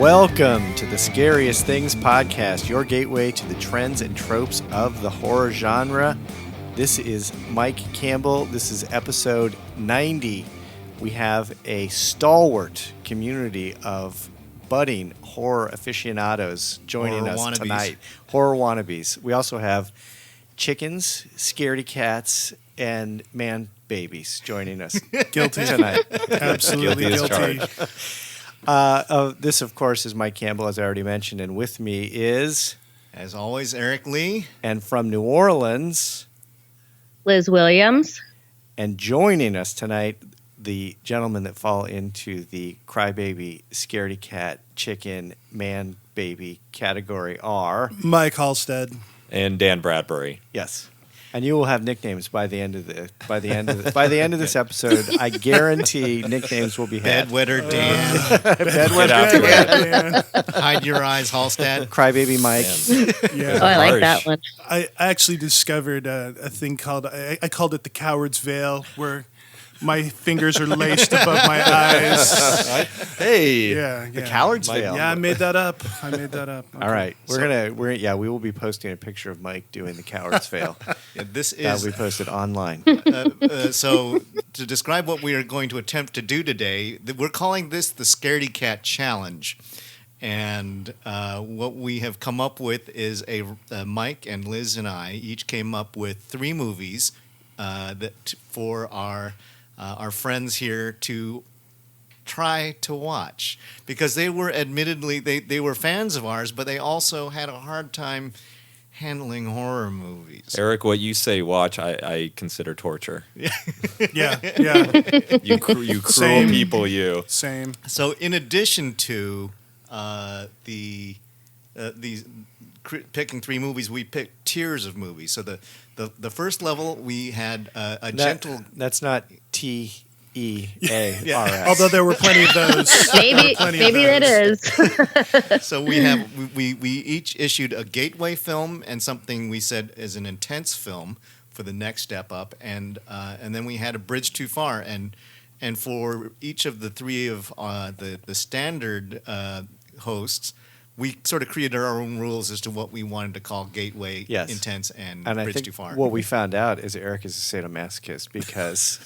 Welcome to the Scariest Things podcast, your gateway to the trends and tropes of the horror genre. This is Mike Campbell. This is episode 90. We have a stalwart community of budding horror aficionados joining us tonight. Horror wannabes. We also have chickens, scaredy cats, and man babies joining us. Guilty tonight. Absolutely guilty. This, of course, is Mike Campbell, as I already mentioned, and with me is... As always, Eric Lee. And from New Orleans... Liz Williams. And joining us tonight, the gentlemen that fall into the crybaby, scaredy cat, chicken, man baby category are... Mike Halstead. And Dan Bradbury. Yes. And you will have nicknames by the end of this episode. I guarantee nicknames will be had. Bedwetter Dan. Bedwetter Dan. Hide your eyes, Halstead. Crybaby Mike. Yeah. Oh, I like that one. I actually discovered a thing called, I called it the coward's veil, where my fingers are laced above my eyes. Hey, the coward's veil. Yeah, I made that up. Okay. All right, we will be posting a picture of Mike doing the coward's veil. That'll be posted online. So, to describe what we are going to attempt to do today, we're calling this the Scaredy Cat Challenge. And what we have come up with is Mike and Liz and I each came up with 3 movies for our friends here to try to watch, because they were admittedly they were fans of ours, but they also had a hard time handling horror movies. Eric, what you say watch, I consider torture. Yeah. You cruel people, you. Same. So in addition to picking 3 movies, we picked tiers of movies. So the first level, we had gentle... That's not TEARS. Although there were plenty of those. Maybe that is. So we each issued a gateway film and something we said is an intense film for the next step up, and then we had a bridge too far, and for each of the 3 of the standard hosts, we sort of created our own rules as to what we wanted to call gateway, intense, and bridge I think too far. What we found out is Eric is a sadomasochist because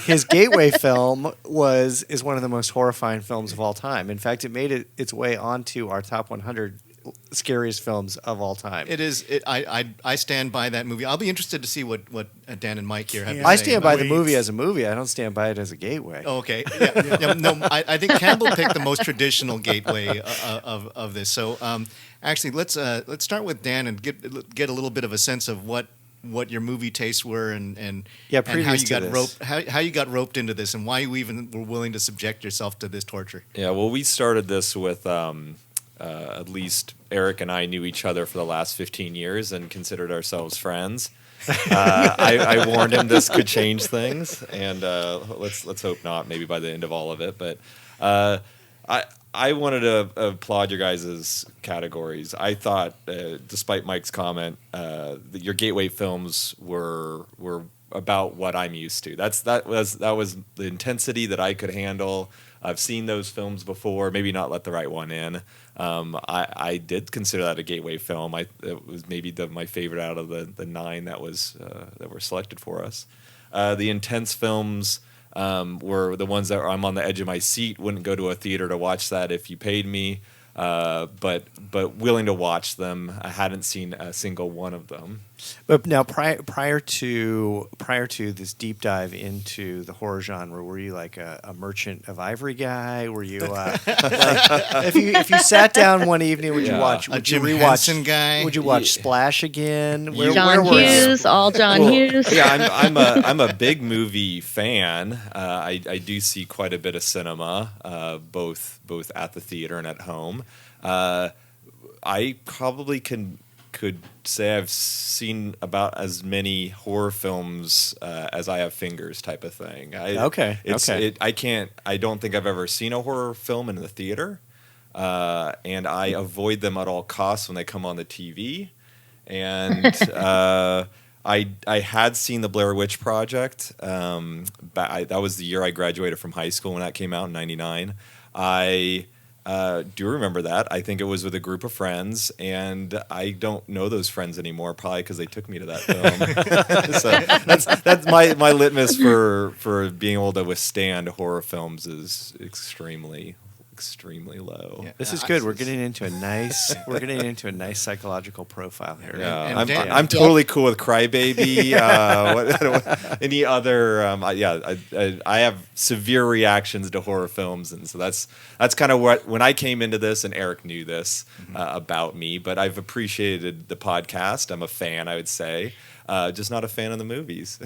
his gateway film is one of the most horrifying films of all time. In fact, it made its way onto our top 100 scariest films of all time. It is. I stand by that movie. I'll be interested to see what Dan and Mike here have to say. I stand by the movie as a movie. I don't stand by it as a gateway. Oh, okay. Yeah. No, I think Campbell picked the most traditional gateway of this. So actually, let's start with Dan and get a little bit of a sense of what your movie tastes were and how you got roped into this and why you even were willing to subject yourself to this torture. Yeah. Well, we started this with. At least Eric and I knew each other for the last 15 years and considered ourselves friends. I warned him this could change things, and let's hope not. Maybe by the end of all of it, but I wanted to applaud your guys' categories. I thought, despite Mike's comment, that your gateway films were about what I'm used to. That was the intensity that I could handle. I've seen those films before, maybe not let the right one in. I did consider that a gateway film. It was maybe my favorite out of the 9 that were selected for us. The intense films were the ones that I'm on the edge of my seat. Wouldn't go to a theater to watch that if you paid me, but willing to watch them. I hadn't seen a single one of them. But now, prior to this deep dive into the horror genre, were you like a Merchant of Ivory guy? Were you if you sat down one evening, would you rewatch Henson guy? Would you watch Splash again? John Hughes, John Hughes. Yeah, I'm a big movie fan. I do see quite a bit of cinema, both at the theater and at home. I probably could say I've seen about as many horror films as I have fingers, type of thing. I don't think I've ever seen a horror film in the theater, and I avoid them at all costs when they come on the TV. And I had seen the Blair Witch Project. That was the year I graduated from high school when that came out in '99. I do remember that. I think it was with a group of friends, and I don't know those friends anymore, probably because they took me to that film. So that's my litmus for being able to withstand horror films is extremely low. Yeah. This is good. We're getting into a nice psychological profile here. Yeah, And Dan- I'm totally cool with Crybaby. Any other? I have severe reactions to horror films, and so that's kind of what when I came into this, and Eric knew this about me, but I've appreciated the podcast. I'm a fan, I would say. Just not a fan of the movies.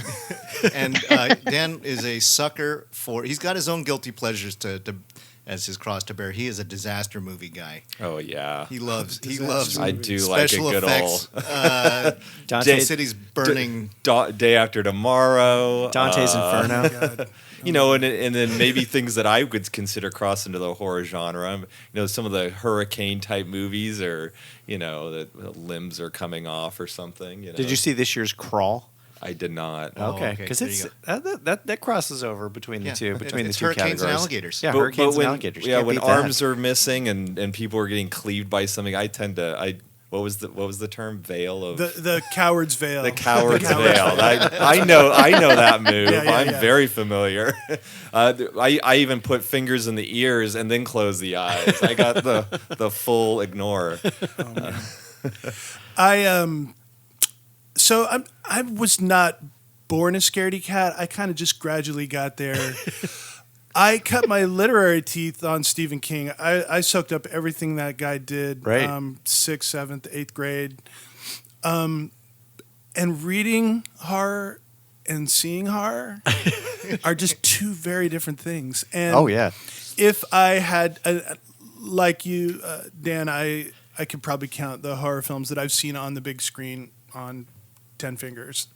And Dan is a sucker for. He's got his own guilty pleasures to as his cross to bear. He is a disaster movie guy. Oh yeah, He loves. I do like a special good effects. Dante, City's burning. Day After Tomorrow. Dante's Inferno. God. You know, and then maybe things that I would consider cross into the horror genre. You know, some of the hurricane type movies, or the limbs are coming off or something. Did you see this year's Crawl? I did not. Okay, because there it's you that crosses over between the two It's the two hurricanes categories. and alligators. Yeah, But hurricanes when, and alligators. Yeah, Can't when beat that. arms are missing and people are getting cleaved by something, I tend to what was the term? Veil of The coward's veil. the coward's veil. I know that move. Yeah, I'm yeah. very familiar. I even put fingers in the ears and then close the eyes. I got the full ignore. So I was not born a scaredy cat. I kind of just gradually got there. I cut my literary teeth on Stephen King. I soaked up everything that guy did. Right. 6th, 7th, 8th grade. And reading horror and seeing horror are just two very different things. And Oh yeah. if I had, like you, Dan, I could probably count the horror films that I've seen on the big screen on 10 fingers,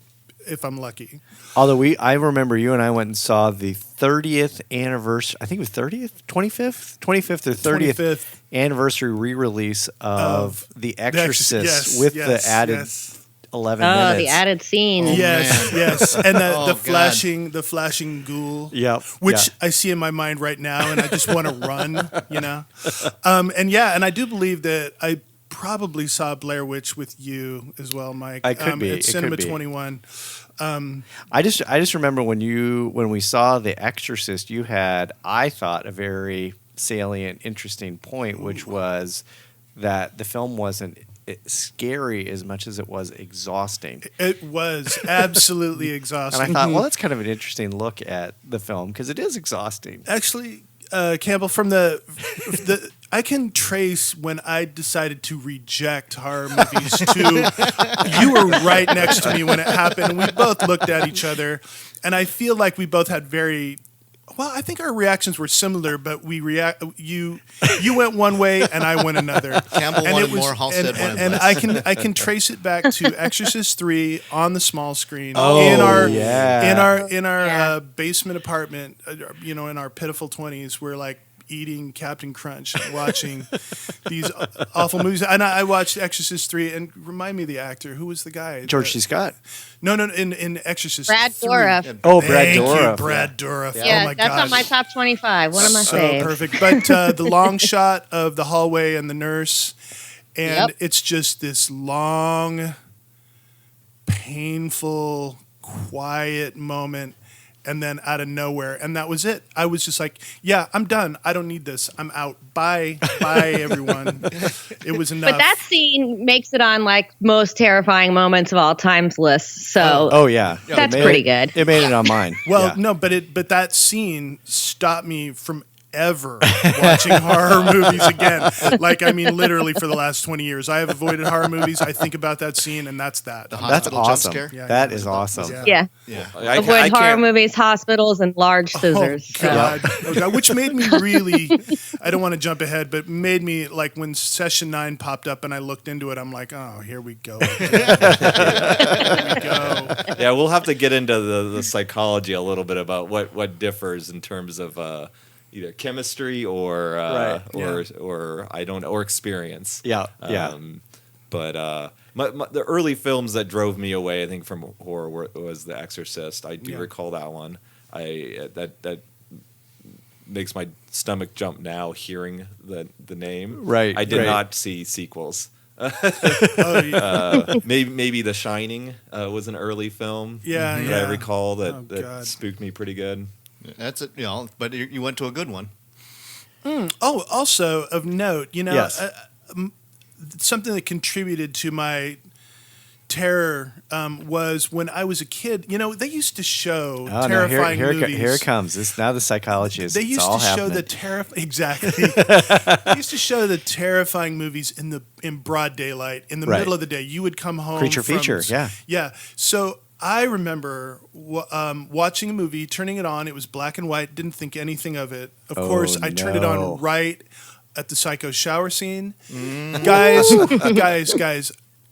if I'm lucky. Although I remember you and I went and saw the 30th anniversary. I think it was 25th or 30th 25th. anniversary re-release of The Exorcist yes, with yes, the added yes. 11 Oh, minutes. the added scene. Yes, man. yes, and Oh, the God. flashing ghoul. Yep. Which yeah. I see in my mind right now, and I just want to run, and I do believe that I probably saw Blair Witch with you as well, Mike. I could be. At It Cinema could be. 21. I just remember when we saw The Exorcist, you had, I thought, a very salient, interesting point, which was that the film wasn't scary as much as it was exhausting. It was absolutely exhausting. And I thought, well, that's kind of an interesting look at the film because it is exhausting. Actually, Campbell, from the I can trace when I decided to reject horror movies to you were right next to me when it happened, and we both looked at each other, and I feel like we both had I think our reactions were similar, but you went one way and I went another. Campbell And wanted it was- more, Halstead wanted and less. I can trace it back to Exorcist 3 on the small screen Oh, in our yeah. Yeah. basement apartment, in our pitiful 20s. We're like eating Captain Crunch, watching these awful movies. And I watched Exorcist 3, and remind me of the actor. Who was the guy? George C. Scott. No, in Exorcist Brad 3. Dourif. Oh, Brad Thank you, Dourif. Brad Dourif. Yeah, Oh my that's gosh. on my top 25. One of my So faves. perfect. But the long shot of the hallway and the nurse, and Yep. it's just this long, painful, quiet moment, and then out of nowhere, and that was it. I was just like, yeah, I'm done. I don't need this. I'm out. Bye, everyone. It was enough. But that scene makes it on like most terrifying moments of all times lists. So Oh yeah, That's It made pretty it- good. It made it on mine. Well, Yeah. no, but that scene stopped me from ever watching horror movies again. Like, I mean, literally for the last 20 years, I have avoided horror movies. I think about that scene, and that's that. That's Hospital jump awesome. scare? Yeah, That yeah. is awesome. Yeah. yeah, I avoid horror can't- movies, hospitals, and large scissors. Oh God. Oh, God. Which made me really, I don't want to jump ahead, but made me like when session 9 popped up and I looked into it, I'm like, oh, here we go. Here we go. Yeah, we'll have to get into the psychology a little bit about what differs in terms of either chemistry or Right, or I don't know, or experience. Yeah, yeah. But the early films that drove me away, I think, from horror was The Exorcist. I do Yeah. recall that one. That makes my stomach jump now hearing the name. Right, I did right. not see sequels. Oh, yeah. Maybe The Shining was an early film. Yeah, that yeah. I recall that, Oh, that God. spooked me pretty good. That's it. But you went to a good one. Oh, also of note, Yes. Something that contributed to my terror was when I was a kid. They used to show Oh, no, terrifying here movies. it comes. Now the psychology is They it's used all to show happening. the exactly. They used to show the terrifying movies in broad daylight in the Right. middle of the day. You would come home Creature from, feature, yeah. yeah. So I remember watching a movie, turning it on. It was black and white. Didn't think anything of it. Of Oh, course, I turned it no. on right at the psycho shower scene. Guys.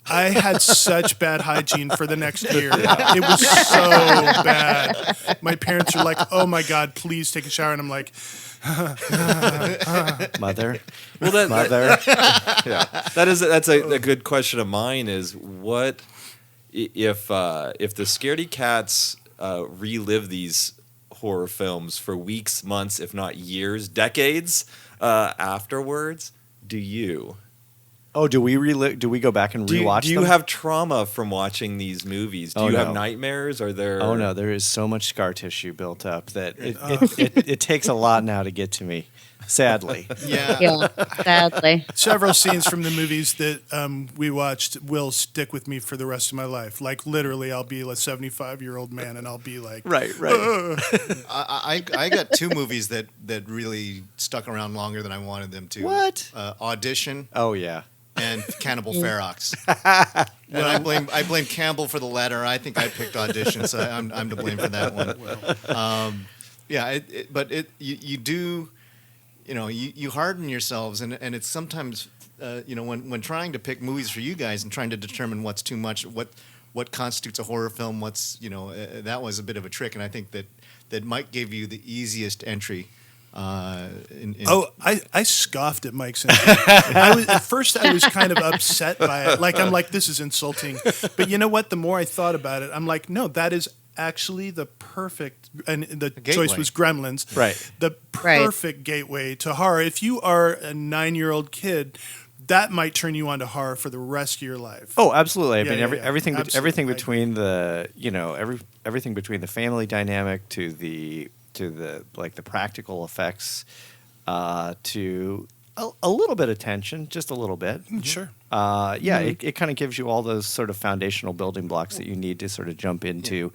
I had such bad hygiene for the next year. It was so bad. My parents are like, "Oh my God, please take a shower," and I'm like, Mother. Well, Mother. that's a good question of mine. Is what if the Scaredy Cats relive these horror films for weeks, months, if not years, decades afterwards? Do you? Oh, do we go back and rewatch Do you them? have trauma from watching these movies? Do Oh, you no. have nightmares? Are there? Oh no, there is so much scar tissue built up that it takes a lot now to get to me. Sadly. Yeah. Yeah, sadly. several scenes from the movies that we watched will stick with me for the rest of my life. Like literally, I'll be a 75-year-old man, and I'll be like, Right. I got two movies that really stuck around longer than I wanted them to. What? Audition Oh yeah. and Cannibal Ferox. And I blame Campbell for the latter. I think I picked Audition, so I'm to blame for that one. You do, you harden yourselves, and it's sometimes, when trying to pick movies for you guys and trying to determine what's too much, what constitutes a horror film, that was a bit of a trick, and I think that Mike gave you the easiest entry. I scoffed at Mike's entry. At first, I was kind of upset by it. I'm like, this is insulting. But you know what? The more I thought about it, I'm like, no, that is actually the perfect, and the choice gateway. was Gremlins. Right. The perfect gateway to horror. If you are a 9-year-old kid, that might turn you on to horror for the rest of your life. Oh, absolutely. I Yeah, mean, yeah, everything yeah. everything Absolutely. between the everything between the family dynamic to the the practical effects to a little bit of tension, just a little bit. Sure. It kind of gives you all those sort of foundational building blocks that you need to sort of jump into,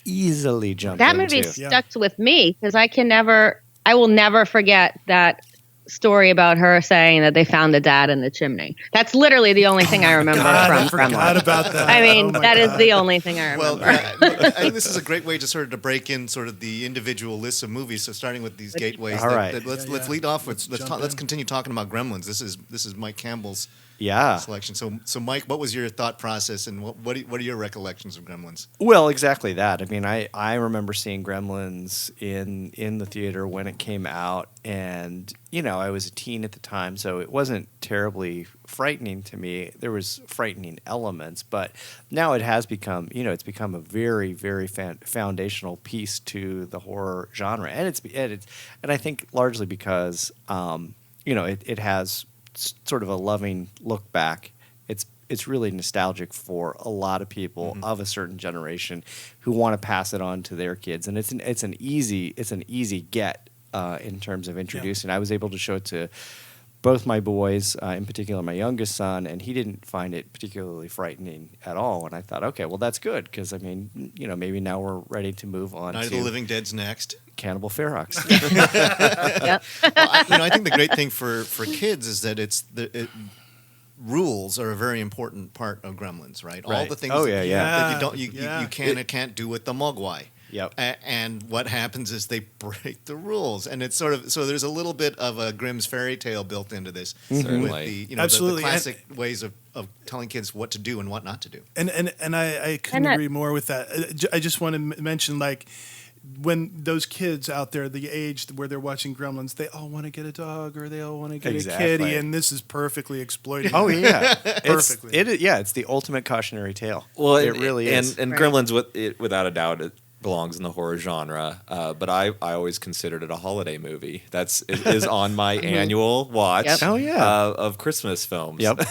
easily jump That into. movie stuck with me because I will never forget that story about her saying that they found the dad in the chimney. That's literally the only thing I remember I from forgot Gremlins. about that. I mean, Oh my that is God. the only thing I Well, remember. I think this is a great way to break in sort of the individual lists of movies. So starting with these gateways, All right. let's lead off with jump let's in. continue talking about Gremlins. This is Mike Campbell's Yeah. selection. So Mike, what was your thought process, and what are your recollections of Gremlins? Well, exactly that. I mean, I remember seeing Gremlins in the theater when it came out, and I was a teen at the time, so it wasn't terribly frightening to me. There was frightening elements, but now it has become, it's become a very, very foundational piece to the horror genre, and I think largely because it has sort of a loving look back. It's really nostalgic for a lot of people of a certain generation who want to pass it on to their kids, and it's an easy get in terms of introducing. I was able to show it to both my boys, in particular my youngest son, and he didn't find it particularly frightening at all. And I thought, okay, well that's good because I mean, maybe now we're ready to move on Night of to the Living Dead's next. Cannibal Ferox. Yep. Well, I think the great thing for kids is that rules are a very important part of Gremlins, right? All Right. the things Oh, that, yeah. that you can and can't do with the Mogwai. Yep. And what happens is they break the rules, and it's sort of so there's a little bit of a Grimm's fairy tale built into this, Certainly. with the Absolutely. the classic ways of telling kids what to do and what not to do. And I couldn't And that- agree more with that. I just want to mention, when those kids out there, the age where they're watching Gremlins, they all want to get a dog or they all want to get Exactly. a kitty, and this is perfectly exploited. Oh yeah, Perfectly. It's the ultimate cautionary tale. Well, it really is. And Right. Gremlins, without a doubt, belongs in the horror genre, but I always considered it a holiday movie. It is on my annual watch. Yep. Oh, yeah. Of Christmas films. Yep.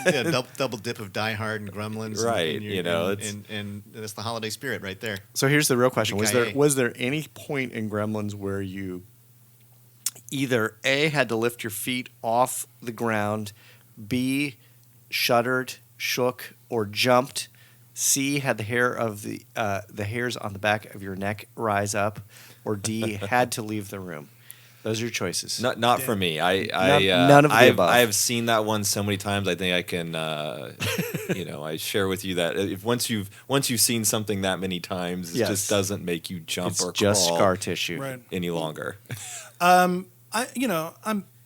Yeah, double dip of Die Hard and Gremlins. Right, And, and it's the holiday spirit right there. So here's the real question: Yippee-ki-yay. was there any point in Gremlins where you either A, had to lift your feet off the ground, B, shuddered, shook, or jumped, C, had the hairs on the back of your neck rise up, or D, had to leave the room? Those are your choices. Not for me. None of the above. I have seen that one so many times. I think I can, I share with you that if once you've seen something that many times, it Yes. just doesn't make you jump It's or just crawl scar tissue. Right. any longer.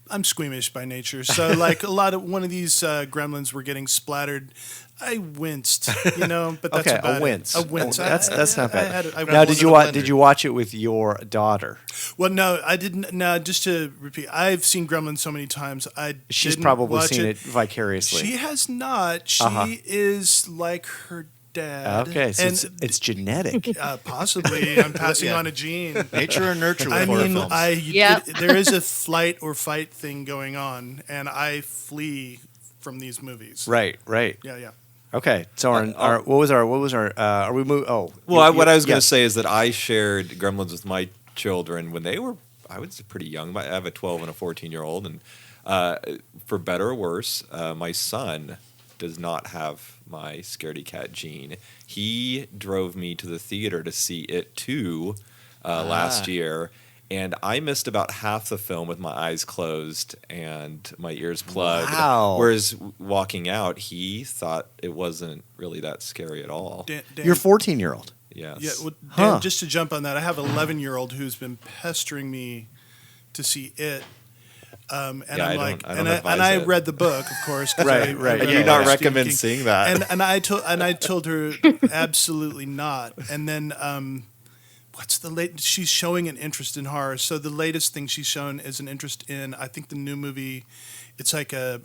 I'm squeamish by nature, so like one of these gremlins were getting splattered. I winced, but that's Okay, about a wince. It. A wince. That's not bad. I Now, did you did you watch it with your daughter? Well, no, I didn't. No, just to repeat, I've seen Gremlins so many times. She's didn't probably watch seen it vicariously. She has not. She is like her dad. Okay, so and it's genetic. possibly I'm passing Yeah. on a gene. Nature or nurture with I horror mean, films. Yeah. there is a flight or fight thing going on, and I flee from these movies. Right. Yeah. Okay, so what was our? Are we moving? Oh, Well, what I was going to yes. say is that I shared Gremlins with my children when they were, I was pretty young. I have a 12 and a 14-year-old, and for better or worse, my son does not have my Scaredy Cat gene. He drove me to the theater to see It 2 last year, and I missed about half the film with my eyes closed and my ears plugged. Wow. Whereas walking out, he thought it wasn't really that scary at all. Dan, Your 14-year-old. Yes. Yeah, well, Huh. Dan, just to jump on that, I have an 11-year-old who's been pestering me to see it. And Yeah, I'm I like, don't and advise I it. read the book, of course. 'cause Right, I right. And read you Yeah, not Stephen recommend King. seeing that. And I told her absolutely not. And then what's the late? She's showing an interest in horror. So the latest thing she's shown is an interest in, I think, the new movie. It's like a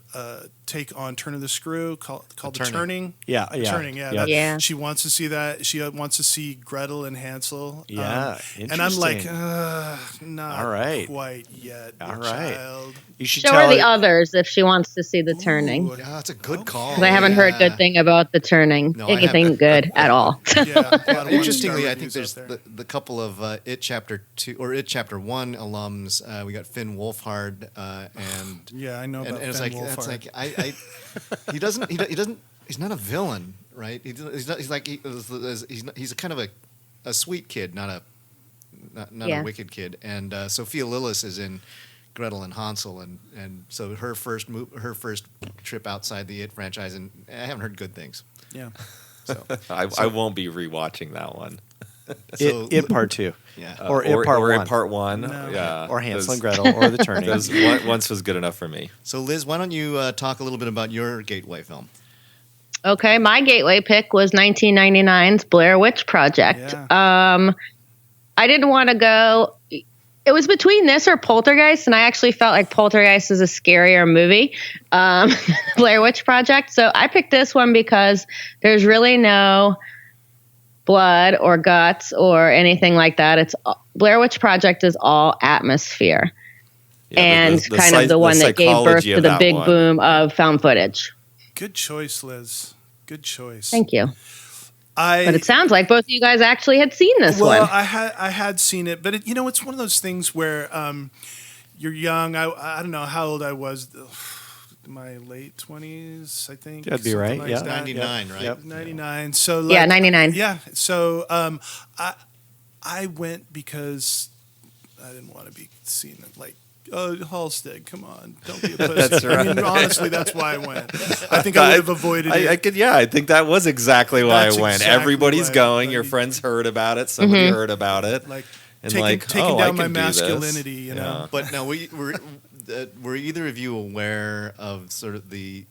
take on Turn of the Screw called The Turning. Yeah. Turning, Yeah. that- Yeah. She wants to see that. She wants to see Gretel and Hansel. Yeah, and I'm like, interesting. not All right. quite yet. All All right. Child. You should Show tell her the others if she wants to see the turning. Ooh, Yeah, that's a good call. Because I haven't heard good thing about the turning. No, I Anything haven't. good at all. yeah, a lot of one-star Interestingly, I think reviews there's out there. the couple of It Chapter 2 or It Chapter 1 alums. We got Finn Wolfhard and Yeah, I know and, about and it's Finn like that's Wolfhard. like he doesn't he's not a villain, right? He's a kind of a sweet kid, not a Yeah. wicked kid. And Sophia Lillis is in Gretel and Hansel, and so her first trip outside the It franchise, and I haven't heard good things. Yeah. So I won't be rewatching that one. It part 2. yeah. Or It Part 1. It Part 1. No. Yeah. Or Hansel and Those- Gretel, or The Turning. those once was good enough for me. So Liz, why don't you talk a little bit about your gateway film? Okay, my gateway pick was 1999's Blair Witch Project. Yeah. I didn't want to go. It was between this or Poltergeist, and I actually felt like Poltergeist is a scarier movie, Blair Witch Project. So I picked this one because there's really no blood or guts or anything like that. It's Blair Witch Project is all atmosphere, and the kind of the one that gave birth psychology to of the that big one. boom of found footage. Good choice, Liz. Good choice. Thank you. I But it sounds like both of you guys actually had seen this well, one. I had seen it, but it's one of those things where you're young. I don't know how old I was. My late 20s, I think. That'd be something right, like yeah. that. 99, right? Yep. 99. So Yeah, 99. Yeah. So I went because I didn't want to be seen like, oh, Halstead, come on, don't be a pussy. That's right. I mean, honestly, that's why I went. I think I would have avoided it. I could, yeah, I think that was exactly why That's I went. exactly Everybody's why- going. why Your you- friends heard about it. Somebody heard about it. like and taking, like, taking oh, I down my can do this. masculinity, you know. Yeah. But now, were either of you aware of sort of the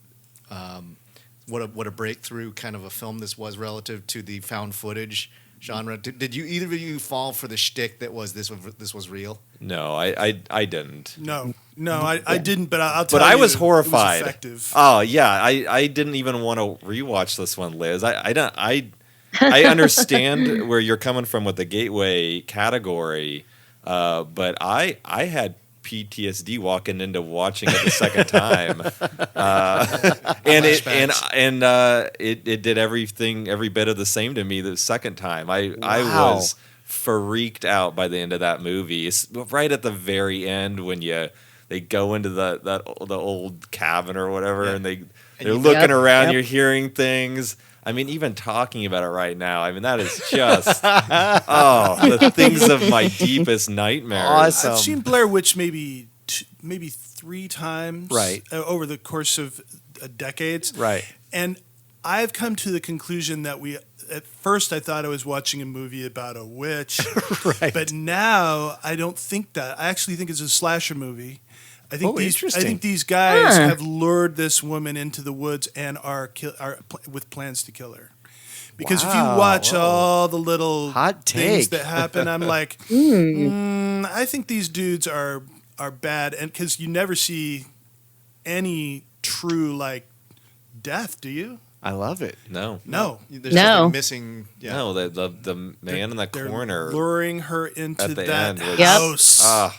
what a breakthrough kind of a film this was relative to the found footage genre? Did you either of you fall for the shtick that was this was real? No, I didn't. No, I didn't. But I'll tell But you, I was It horrified. was effective. Oh yeah, I didn't even want to rewatch this one, Liz. I don't. I understand where you're coming from with the gateway category, but I had PTSD walking into watching it the second time, it did every bit of the same to me the second time. I was freaked out by the end of that movie. It's right at the very end when they go into the old cabin or whatever, and they're looking around. Yep. You're hearing things. I mean, even talking about it right now, I mean, that is just, the things of my deepest nightmares. Awesome. I've seen Blair Witch maybe 3 times over the course of decades. Right. And I've come to the conclusion that at first I thought I was watching a movie about a witch. Right. But now I don't think that. I actually think it's a slasher movie. I think these guys have lured this woman into the woods and are with plans to kill her. Because if you watch all the little things that happen, I'm like, I think these dudes are bad, and because you never see any true death, do you? I love it. No. There's something missing. Yeah. No, the man in the corner luring her into at the that end house.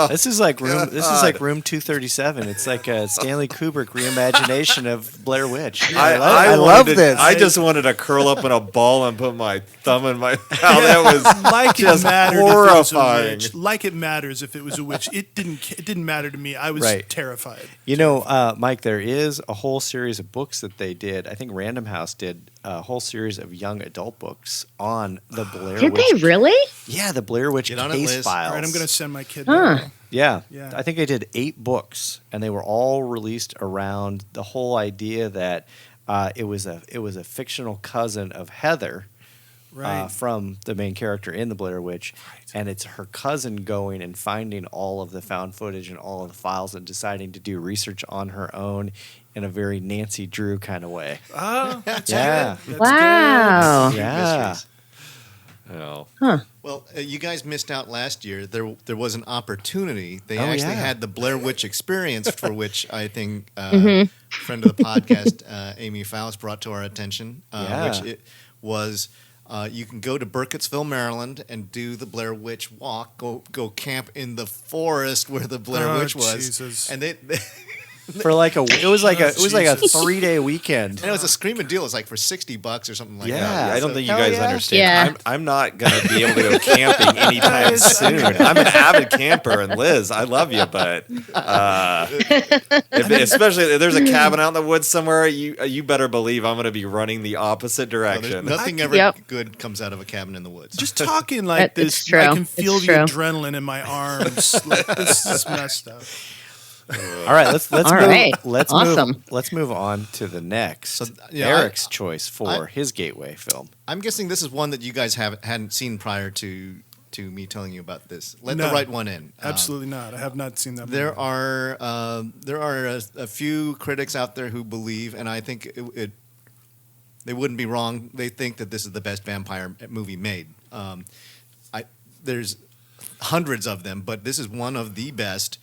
This is like room. This is like Room 237. It's like a Stanley Kubrick reimagination of Blair Witch. I love this. I just wanted to curl up in a ball and put my thumb in my mouth. That was like just it mattered horrifying. If it was a witch. Like it matters if it was a witch. It didn't matter to me. I was terrified. You know, Mike, there is a whole series of books that they did. I think Random House did a whole series of young adult books on the Blair Witch. Did they really? Yeah, the Blair Witch case files. All right, I'm going to send my kid. Yeah. I think they did 8 books, and they were all released around the whole idea that it was a fictional cousin of Heather, from the main character in the Blair Witch, and it's her cousin going and finding all of the found footage and all of the files and deciding to do research on her own in a very Nancy Drew kind of way. Oh, that's good. That's wow. good. Yeah. Oh. Huh. Well, you guys missed out last year. There was an opportunity. They actually had the Blair Witch Experience, for which I think friend of the podcast, Amy Faust, brought to our attention, which it was. You can go to Burkittsville, Maryland, and do the Blair Witch Walk. Go camp in the forest where the Blair Witch was, Jesus. and they For it was like a 3-day weekend. And it was a screaming deal. It was like for $60 or something like that. Yeah, I don't think you Hell guys yeah. understand. I'm not going to be able to go camping anytime soon. I'm an avid camper, and Liz, I love you, but especially if there's a cabin out in the woods somewhere, you better believe I'm going to be running the opposite direction. Nothing ever good comes out of a cabin in the woods. Just talking like this, it's true. I can feel It's the true. adrenaline in my arms. This is messed up. All right, let's Awesome. let's move on to the next. So, Eric's choice for his gateway film. I'm guessing this is one that you guys hadn't seen prior to me telling you about this. Let No. the right one in. Absolutely not. I have not seen that. There movie. are a few critics out there who believe, and I think they wouldn't be wrong. They think that this is the best vampire movie made. There's hundreds of them, but this is one of the best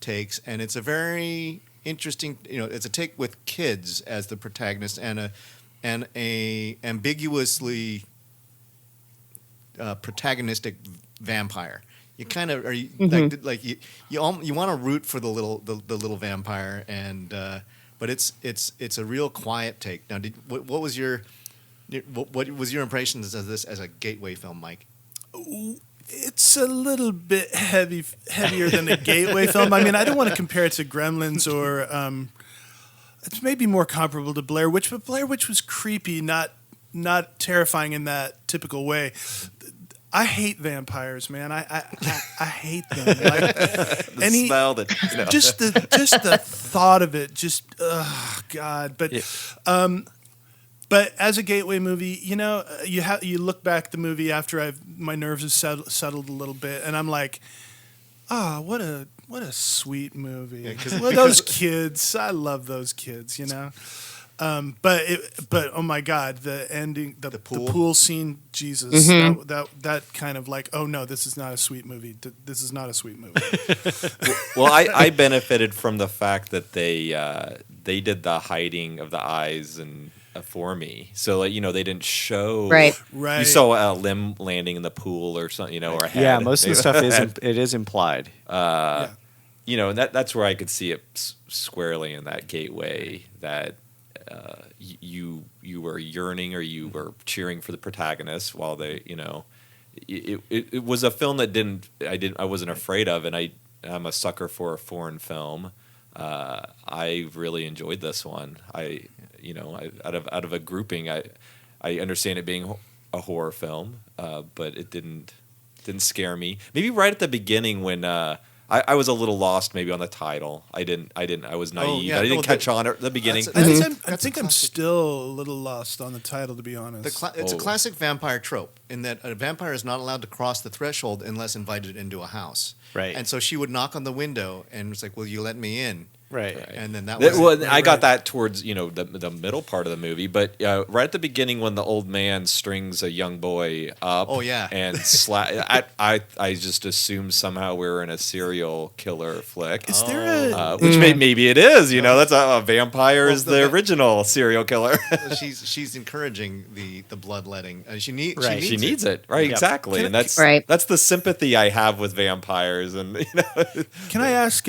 takes, and it's a very interesting. It's a take with kids as the protagonist and a ambiguously protagonistic vampire. You kind of you want to root for the little vampire, and but it's a real quiet take. Now, what was your impressions of this as a gateway film, Mike? It's a little bit heavier than a gateway film. I mean, I don't want to compare it to Gremlins or it's maybe more comparable to Blair Witch, but Blair Witch was creepy, not terrifying in that typical way. I hate vampires, man. I hate them. Smell that. Just the thought of it. Just God. But but as a gateway movie, you look back at the movie after my nerves have settled a little bit, and I'm like, what a sweet movie. Yeah, well, those kids, I love those kids, But oh my God, the ending, the pool scene, Jesus, that kind of like, oh no, this is not a sweet movie. This is not a sweet movie. Well, I benefited from the fact that they did the hiding of the eyes and for me. So like they didn't show. Right. Right. You saw a limb landing in the pool or something, or a head. Yeah, most of the stuff is implied. And that's where I could see it squarely in that gateway that you were yearning or you were cheering for the protagonist while they it was a film that I wasn't afraid of, and I'm a sucker for a foreign film. I really enjoyed this one. Out of a grouping, I understand it being a horror film, but it didn't scare me. Maybe right at the beginning when I was a little lost maybe on the title. I was naive. I didn't catch on at the beginning. I think I'm still a little lost on the title, to be honest. It's a classic vampire trope in that a vampire is not allowed to cross the threshold unless invited into a house. Right. And so she would knock on the window and it's like, "Will you let me in?" Right. And then that was Well, I got that towards the middle part of the movie, but right at the beginning when the old man strings a young boy up, and I just assumed somehow we were in a serial killer flick. Is there a which maybe it is, that's a vampire is the original serial killer. she's encouraging the bloodletting. She needs it, right? Yep. Exactly, and that's the sympathy I have with vampires, and Can I ask?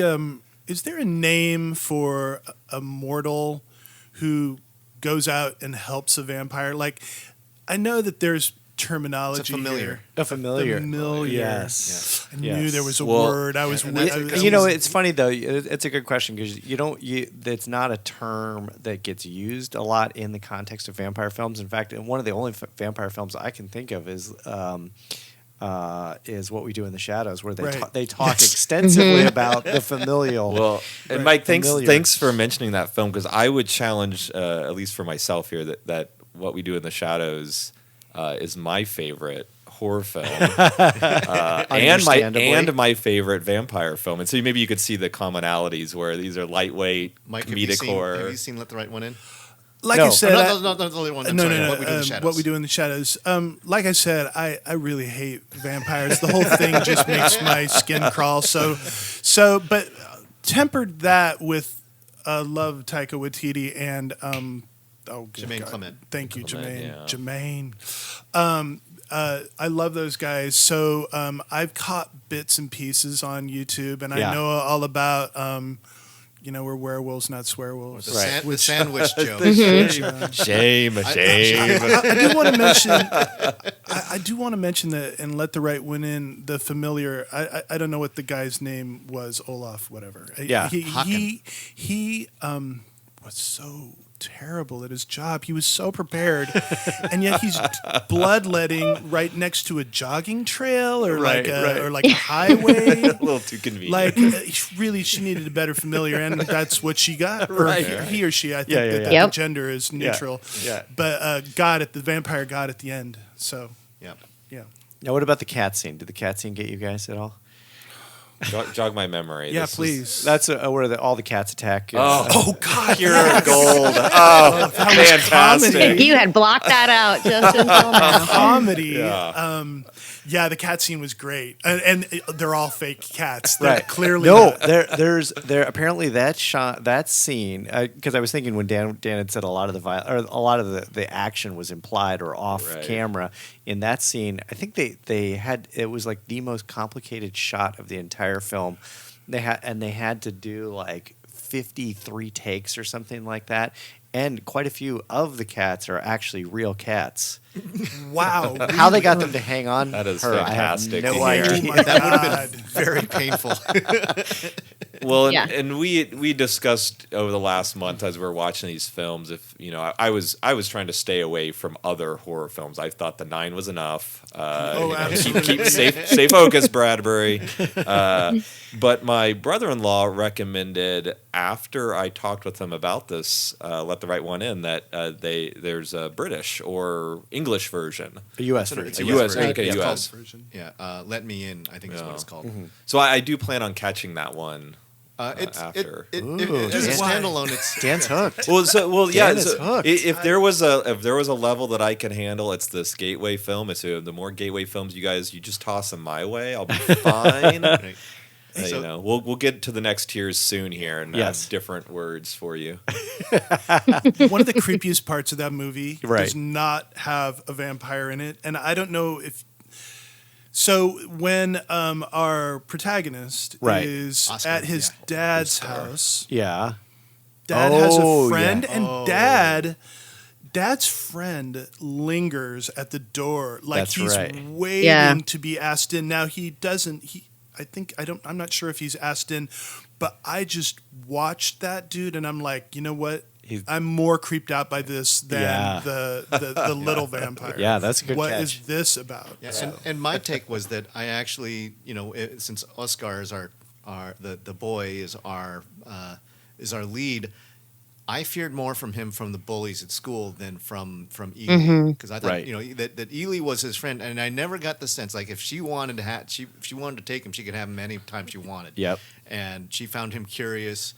Is there a name for a mortal who goes out and helps a vampire? Like, I know that there's terminology. It's a familiar. Here. A familiar. Yes. I Yes. knew there was a word. I was. It's funny though. It's a good question because it's not a term that gets used a lot in the context of vampire films. In fact, one of the only vampire films I can think of is What We Do in the Shadows, where they talk extensively about the familial. Well, and Mike, thanks for mentioning that film, because I would challenge, at least for myself here, that What We Do in the Shadows is my favorite horror film, and my favorite vampire film. And so maybe you could see the commonalities where these are lightweight comedic horror. Have you seen Let the Right One In? Like I said, not the only one. No. What We Do in the Shadows. What We Do in the Shadows. Like I said, I really hate vampires. The whole thing just makes my skin crawl. But tempered that with love of Taika Waititi and Jermaine Clement. Thank you, Jermaine. Yeah. Jermaine. I love those guys. So I've caught bits and pieces on YouTube, and I know all about. We're werewolves, not swearwolves. The sandwich joke. Shame. I do want to mention. I do want to mention that and Let the Right One In. The familiar. I don't know what the guy's name was. Olaf, whatever. Yeah, he was so terrible at his job. He was so prepared, and yet he's bloodletting right next to a jogging trail or like a highway. A little too convenient. Like she needed a better familiar, and that's what she got. Or he or she. I think that the gender is neutral. Yeah. But the vampire god at the end. So yeah. Now, what about the cat scene? Did the cat scene get you guys at all? Jog my memory. Yeah, please. That's where all the cats attack. God, pure gold. Oh, fantastic! You had blocked that out just until now. Comedy. Yeah, the cat scene was great, and they're all fake cats. They're clearly there's apparently that scene because I was thinking when Dan had said a lot of the action was implied or off camera in that scene. I think they had it was like the most complicated shot of the entire film. They had to do like 53 takes or something like that. And quite a few of the cats are actually real cats. Wow. How they got them to hang on that is I fantastic. have no idea. That would have been very painful. Well, and we discussed over the last month as we were watching these films, if I was trying to stay away from other horror films. I thought The Nine was enough. Keep stay focused, Bradbury. But my brother-in-law recommended, after I talked with him about this, Let the Right One In, that there's a British or English version. A U.S. version. A U.S. version. Okay, U.S. version. Yeah, Let Me In, I think is what it's called. Mm-hmm. So I do plan on catching that one. It's after. as a standalone. It's Dan's hooked. Dan is hooked. If there was a level that I can handle, it's this gateway film. So the more gateway films you just toss them my way, I'll be fine. You know, we'll get to the next tiers soon here and have different words for you. One of the creepiest parts of that movie Right. does not have a vampire in it, and I don't know if. So when our protagonist Right. is Oscar, at his yeah. dad's house, Yeah. Dad has a Oh, friend, yeah. and Dad's friend lingers at the door like That's he's right. waiting Yeah. to be asked in. Now he doesn't. I'm not sure if he's asked in, but I just watched that dude, and I'm like, you know what? I'm more creeped out by this than Yeah. the little vampire. Yeah, that's a good What catch. is this about? Yeah, and my take was that I actually, since Oscar is our the boy is our lead, I feared more from him from the bullies at school than from Ely, because I thought Right. that Ely was his friend, and I never got the sense like if she wanted to if she wanted to take him, she could have him any time she wanted. Yep. And she found him curious,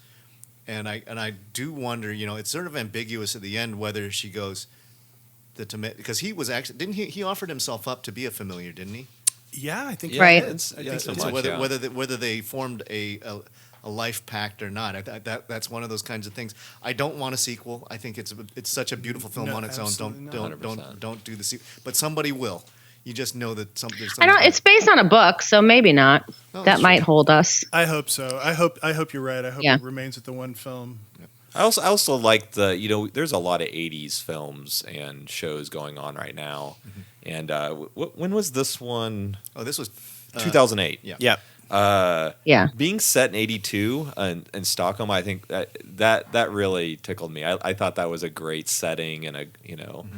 and I do wonder, it's sort of ambiguous at the end whether she goes because he was actually didn't he offered himself up to be a familiar, didn't he? Yeah, I think Right. I think so So much, whether yeah. whether they formed a life pact or not, that's one of those kinds of things. I don't want a sequel. I think it's such a beautiful film No, on its own. absolutely Don't not. 100%. don't do the sequel. But somebody will. You just know that there's I don't. It's based on a book, so maybe not. Oh, That that's might true. hold us. I hope so. I hope you're right. I hope Yeah. it remains at the one film. I also like there's a lot of 80s films and shows going on right now. And when was this one? Oh, this was 2008. yeah. Yep. Yeah. Being set in 82 in Stockholm, I think that really tickled me. I thought that was a great setting, and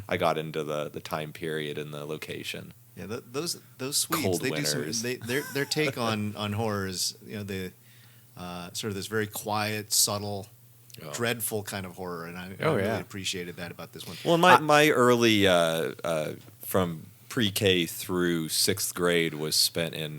I got into the time period and the location. Yeah, those Swedes, Cold they winters. do their take on horror is the sort of this very quiet, subtle, dreadful kind of horror, and I really appreciated that about this one. Well, my early from pre-K through 6th grade was spent in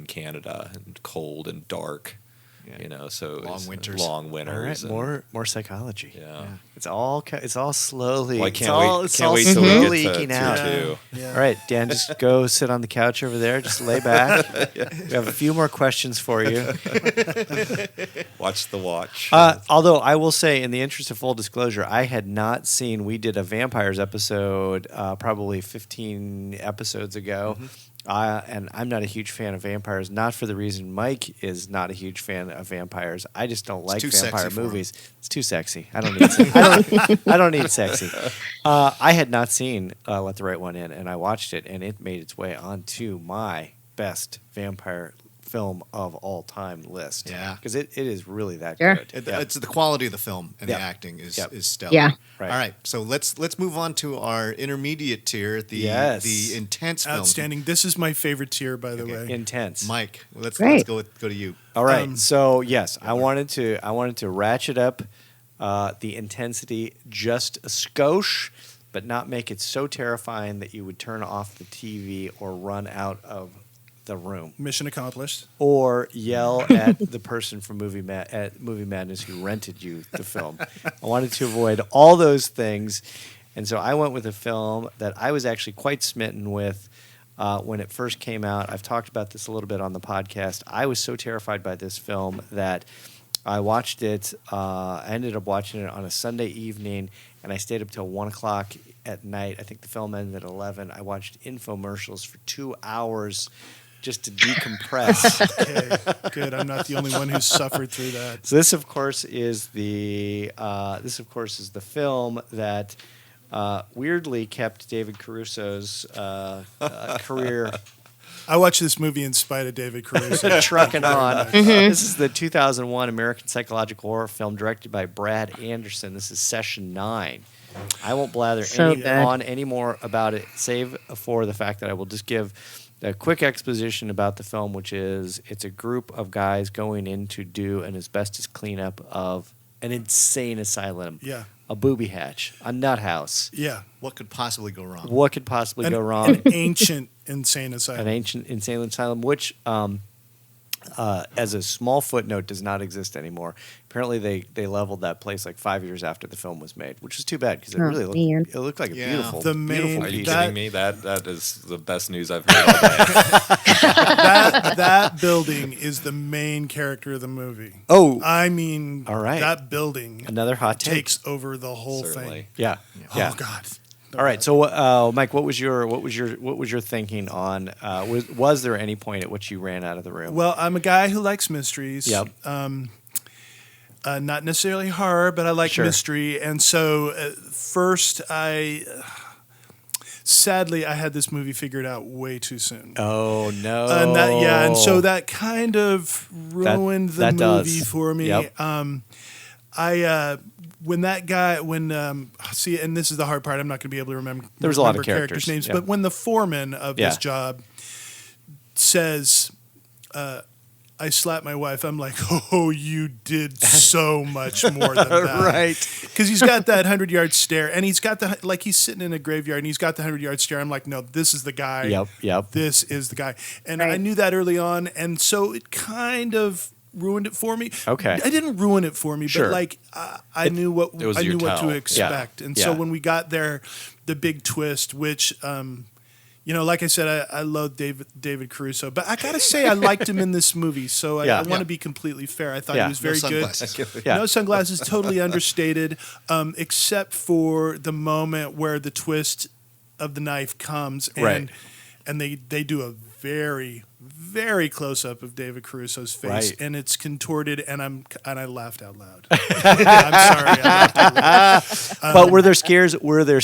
Canada, and cold and dark. Yeah. So it Long was winters. long All winters. right, and- more psychology. Yeah. It's all slowly. Well, I it's can't all, wait. It's Can't all wait till slowly we get to eking out. two. Yeah. All right, Dan, just go sit on the couch over there. Just lay back. We have a few more questions for you. Watch the watch. Although I will say, in the interest of full disclosure, I had not seen. We did a vampires episode probably 15 episodes ago. And I'm not a huge fan of vampires, not for the reason Mike is not a huge fan of vampires. I just don't like too vampire sexy for him. movies. It's too sexy. I don't need. I don't need sexy. I had not seen Let the Right One In, and I watched it, and it made its way onto my best vampire film of all time list. Yeah. because it is really that Sure. good. It's the quality of the film and Yep. the acting is Yep. stellar. Yeah. Right. All right, so let's move on to our intermediate tier, the intense film. Outstanding. This is my favorite tier, by the way. Intense. Mike, let's Great. go to you. All right. Um, So yes, I wanted to ratchet up the intensity just a skosh, but not make it so terrifying that you would turn off the TV or run out of the room Mission accomplished. or yell at the person from Movie Madness who rented you the film. I wanted to avoid all those things, and so I went with a film that I was actually quite smitten with. When it first came out, I've talked about this a little bit on the podcast. I was so terrified by this film that I watched it. I ended up watching it on a Sunday evening, and I stayed up till 1 o'clock at night. I think the film ended at 11. I watched infomercials for 2 hours just to decompress. Okay, good. I'm not the only one who's suffered through that. So this, of course, is the film that weirdly kept David Caruso's career I watched this movie in spite of David Caruso. trucking on. This is the 2001 American psychological horror film directed by Brad Anderson. This is Session 9. I won't blather So good. on any more about it, save for the fact that I will just give a quick exposition about the film, which is it's a group of guys going in to do an asbestos cleanup of an insane asylum. Yeah. A booby hatch, a nut house. Yeah. What could possibly go wrong? What could possibly go wrong? An ancient insane asylum. An ancient insane asylum, which as a small footnote, does not exist anymore. Apparently, they leveled that place like 5 years after the film was made, which is too bad because it really looked like a Yeah. beautiful, The main- beautiful Are you piece. kidding me? That is the best news I've heard all day. That building is the main character of the movie. Oh, I mean, All right. that building another hot take. takes over the whole Certainly. thing. Yeah, yeah. Oh God. All right, so Mike, what was your thinking on? Was there any point at which you ran out of the room? Well, I'm a guy who likes mysteries. Yep. Not necessarily horror, but I like Sure. mystery. And so first sadly, I had this movie figured out way too soon. Oh no! And so that kind of ruined that the movie does. for me. Yep. When that guy, see, and this is the hard part, I'm not going to be able to remember. There was a lot of remember characters, names, yeah. but when the foreman of Yeah. this job says, "I slapped my wife," I'm like, "Oh, you did so much more than that." Right. Because he's got that 100-yard stare, and he's got he's sitting in a graveyard, and he's got the 100-yard stare. I'm like, no, this is the guy. Yep. This is the guy. And Right. I knew that early on, and so it kind of ruined it for me. Okay. I didn't ruin it for me, Sure. but like I knew what it was I your knew what tell. to expect. And so Yeah. when we got there, the big twist, which like I said, I love David Caruso, but I gotta say I liked him in this movie. So I Yeah. want to be completely fair. I thought Yeah. he was No very sunglasses. good. Yeah. No sunglasses, totally understated, except for the moment where the twist of the knife comes, Right. and they do a very, very close up of David Caruso's face, Right. and it's contorted, and I laughed out loud. I'm sorry, I laughed out loud. But were there scares? Were there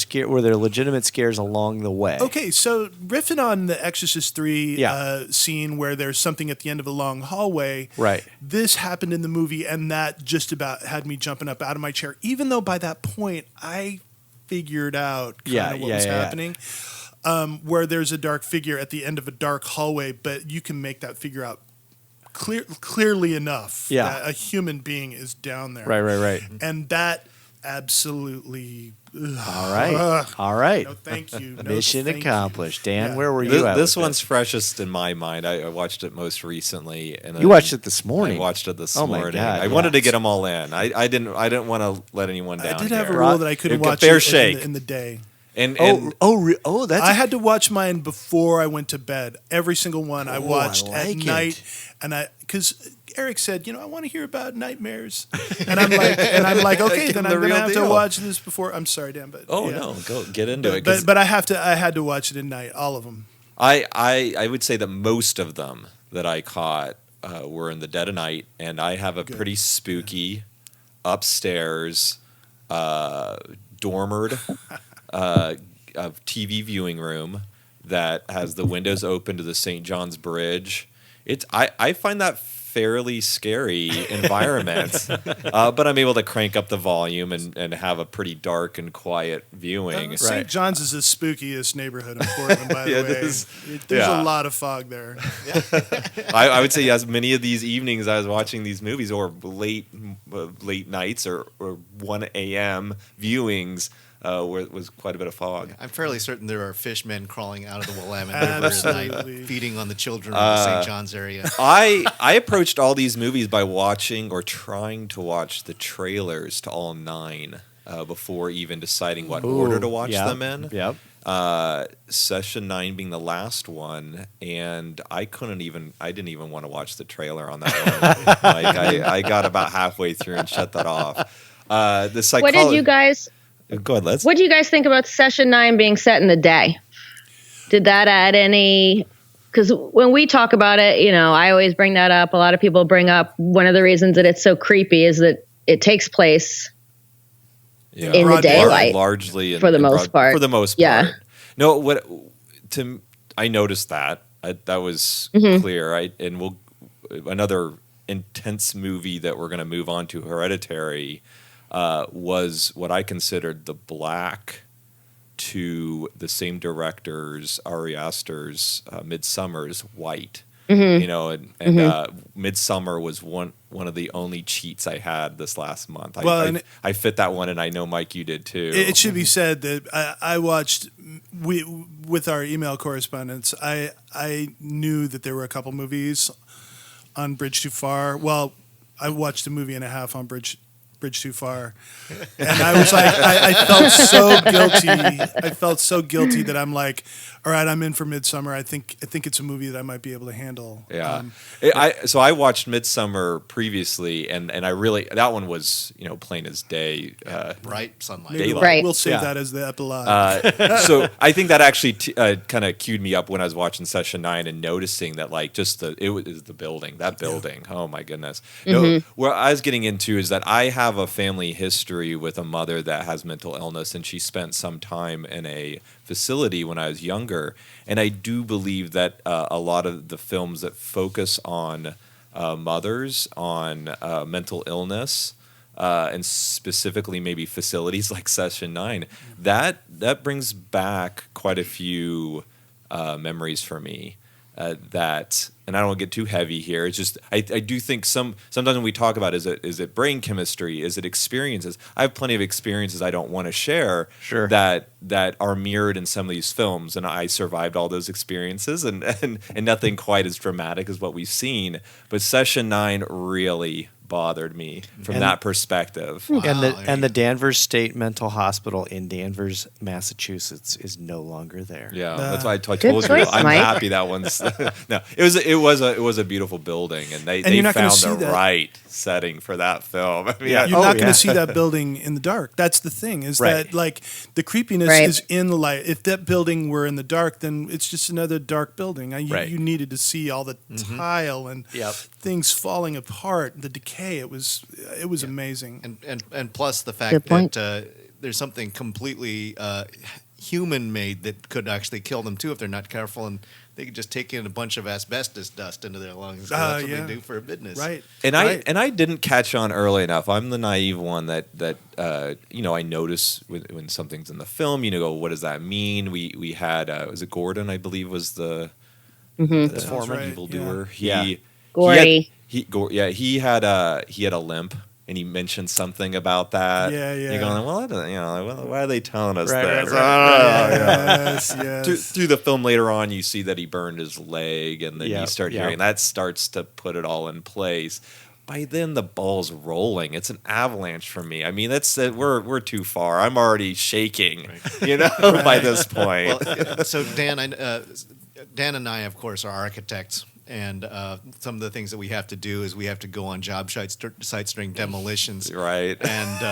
legitimate scares along the way? Okay, so riffing on the Exorcist 3 Yeah. scene where there's something at the end of a long hallway, Right. this happened in the movie, and that just about had me jumping up out of my chair, even though by that point I figured out kind of what was happening. Where there's a dark figure at the end of a dark hallway, but you can make that figure out clearly enough Yeah. that a human being is down there. Right. And that absolutely... All right. No, thank you. No, Mission thank you. accomplished. Dan, Yeah. where were you at? This with one's it? freshest in my mind. I watched it most recently. And You watched it this morning. I watched it this Oh my morning. God, I yeah. wanted to get them all in. I didn't want to let anyone down. I did have a here. rule that I couldn't A watch fair it shake. in the day. And That's I had to watch mine before I went to bed. Every single one I watched I at like night, it. and because Eric said, I want to hear about nightmares, and I'm like, okay, Give then him I'm the gonna real have deal. to watch this before. I'm sorry, Dan, but oh yeah. no, go get into it. 'cause But I had to watch it at night, all of them. I would say that most of them that I caught were in the dead of night, and I have a pretty spooky upstairs dormered TV viewing room that has the windows open to the St. John's Bridge. I find that fairly scary environment, but I'm able to crank up the volume and have a pretty dark and quiet viewing. St. John's is the spookiest neighborhood in Portland, by the Yeah, it way. is. There's Yeah. a lot of fog there. I would say yes. Many of these evenings I was watching these movies, or late nights, or 1 a.m. viewings, where it was quite a bit of fog. I'm fairly certain there are fishmen crawling out of the Willamette River at night, Absolutely. feeding on the children of the St. John's area. I approached all these movies by watching or trying to watch the trailers to all 9 before even deciding what order to watch them in. Yep. Session 9 being the last one, and I didn't even want to watch the trailer on that one. I got about halfway through and shut that off. The What did you guys? Go ahead, Liz. What do you guys think about Session 9 being set in the day? Did that add any? Because when we talk about it, I always bring that up. A lot of people bring up one of the reasons that it's so creepy is that it takes place Yeah. in the daylight. largely for the most part. For the most Yeah. part. No, I noticed that. That was Mm-hmm. clear. Another intense movie that we're going to move on to, Hereditary, was what I considered the black to the same director's Ari Aster's Midsummer's white. Mm-hmm. And Midsummer was one of the only cheats I had this last month. I fit that one, and I know, Mike, you did too. It should be said that I watched with our email correspondence. I knew that there were a couple movies on Bridge Too Far. Well, I watched a movie and a half on Bridge Too Far, and I was like, I felt so guilty. I felt so guilty that I'm like, all right, I'm in for Midsummer. I think it's a movie that I might be able to handle. Yeah. So I watched Midsummer previously, and I really, that one was, plain as day. Bright sunlight. Maybe Daylight. Right. we'll save Yeah. that as the epilogue. So I think that actually kind of cued me up when I was watching Session 9 and noticing that just it was the building, that building. Oh my goodness. No, where I was getting into is that I have a family history with a mother that has mental illness, and she spent some time in a facility when I was younger. And I do believe that a lot of the films that focus on mothers, on mental illness, and specifically maybe facilities like Session 9, that brings back quite a few memories for me. That, and I don't want to get too heavy here. It's just I do think sometimes when we talk about is it brain chemistry, is it experiences? I have plenty of experiences I don't want to share. Sure. That are mirrored in some of these films, and I survived all those experiences, and nothing quite as dramatic as what we've seen. But Session 9 really bothered me from that perspective. And the Danvers State Mental Hospital in Danvers, Massachusetts, is no longer there. Yeah, that's why I told Good you. choice, I'm Mike. happy that one's. No, it was a beautiful building, and they you're not gonna found see the that. right setting for that film. I mean, Yeah. You're Oh, not going yeah. to see that building in the dark. That's the thing, is Right. that like the creepiness Right. is in the light. If that building were in the dark, then it's just another dark building. Right. You needed to see all the tile and Yep. things falling apart, the decay. It was amazing. And plus the Good fact point. that there's something completely human made that could actually kill them too if they're not careful, and they could just take in a bunch of asbestos dust into their lungs. That's what yeah. they do for a business. Right. And Right. I didn't catch on early enough. I'm the naive one that I notice when something's in the film. Go, what does that mean? We had was it Gordon? I believe was the Sounds foreman, right, evildoer. Yeah. Gory. He had a limp, and he mentioned something about that. Yeah, And yeah. you're going, well, I don't, well, why are they telling us Right, this? right, Oh, Yes, yes. Through the film later on, you see that he burned his leg, and then Yeah, you start yeah. hearing that starts to put it all in place. By then, the ball's rolling. It's an avalanche for me. I mean, that's we're too far. I'm already shaking, by this point. Well, so Dan and I, of course, are architects, and some of the things that we have to do is we have to go on job sites during demolitions. Right. And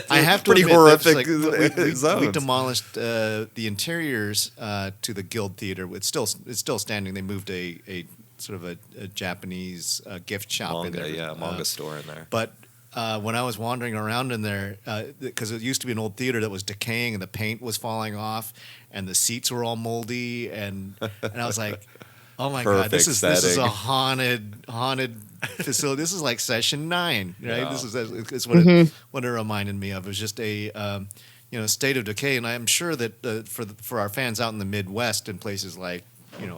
I have to pretty admit that horrific we zones. demolished the interiors to the Guild Theater. It's still standing. They moved a sort of a Japanese gift shop in there. manga store in there. But when I was wandering around in there, because it used to be an old theater that was decaying and the paint was falling off and the seats were all moldy, and I was like, oh my God, this is a setting. haunted facility. This is like Session 9, right? Yeah. This is what it reminded me of. It was just a state of decay, and I'm sure that for our fans out in the Midwest in places like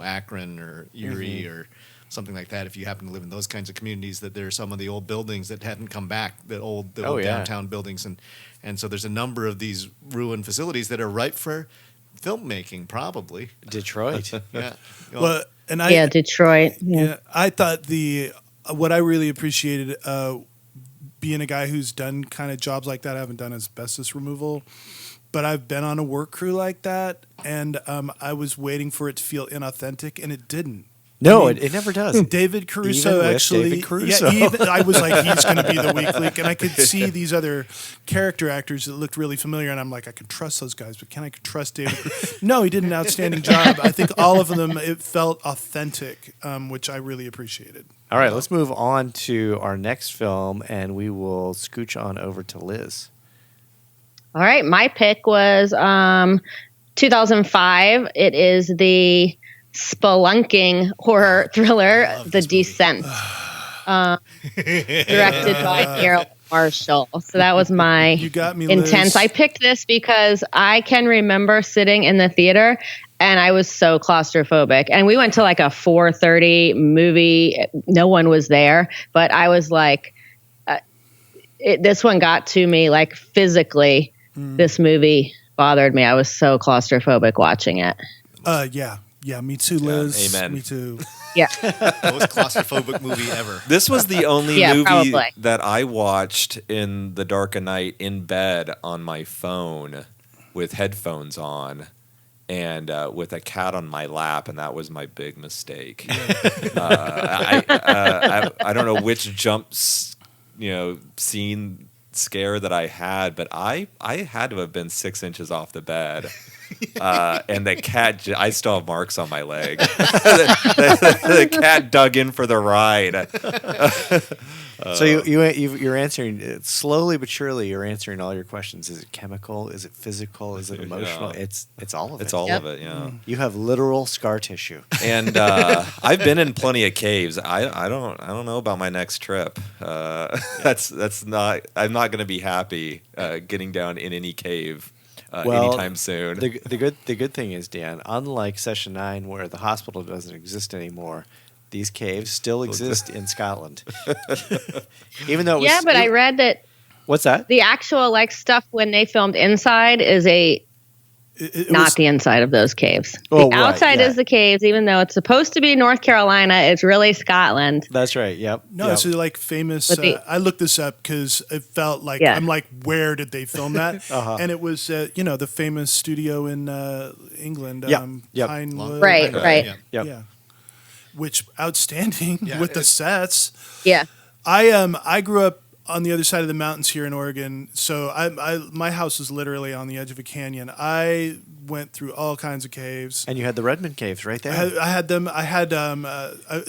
Akron or Erie or something like that, if you happen to live in those kinds of communities, that there are some of the old buildings that haven't come back, the old yeah. downtown buildings, and so there's a number of these ruined facilities that are ripe for filmmaking, probably. Detroit. Yeah. Well, and Detroit. Yeah, I thought what I really appreciated being a guy who's done kind of jobs like that. I haven't done asbestos removal, but I've been on a work crew like that, and I was waiting for it to feel inauthentic, and it didn't. No, I mean, it never does. David Caruso Even with actually. David Caruso. Yeah, I was like, he's going to be the weak link, and I could see these other character actors that looked really familiar, and I'm like, I can trust those guys, but can I trust David Caruso? No, he did an outstanding job. I think all of them, it felt authentic, which I really appreciated. All right, let's move on to our next film, and we will scooch on over to Liz. All right, my pick was 2005. It is the spelunking horror thriller, The Descent, directed by Errol Marshall. So that was my You got me, intense. Liz. I picked this because I can remember sitting in the theater and I was so claustrophobic. And we went to like a 4:30 movie. No one was there, but I was like, this one got to me like physically. This movie bothered me. I was so claustrophobic watching it. Yeah, Yeah, me too, Liz. amen. Me too. Yeah. Most claustrophobic movie ever. This was the only Yeah, movie probably. that I watched in the dark of night in bed on my phone with headphones on and with a cat on my lap, and that was my big mistake. I don't know which scene scare that I had, but I had to have been 6 inches off the bed. And the cat, I still have marks on my leg. The cat dug in for the ride. So you're answering slowly but surely. You're answering all your questions. Is it chemical? Is it physical? Is it emotional? Yeah. It's all of it. It's all Yep. of it, yeah. You have literal scar tissue. And I've been in plenty of caves. I don't know about my next trip. That's not. I'm not going to be happy getting down in any cave anytime soon. The good thing is, Dan, unlike Session 9, where the hospital doesn't exist anymore, these caves still exist in Scotland. Even though it was, Yeah, but I read that what's that? the actual stuff when they filmed inside is not the inside of those caves. Oh, The right, outside yeah. is the caves, even though it's supposed to be North Carolina. It's really Scotland. That's right. Yep. No, yep. it's like famous. But the- I looked this up because it felt like Yeah. I'm like, where did they film that? Uh-huh. And it was, the famous studio in England. Yep, yep. Pinewood. Right, right. Yeah. Yep. Yeah. Which outstanding Yeah, with the it's- sets. Yeah. I grew up on the other side of the mountains here in Oregon, so my house is literally on the edge of a canyon. I went through all kinds of caves. And you had the Redmond Caves right there. I had them. I had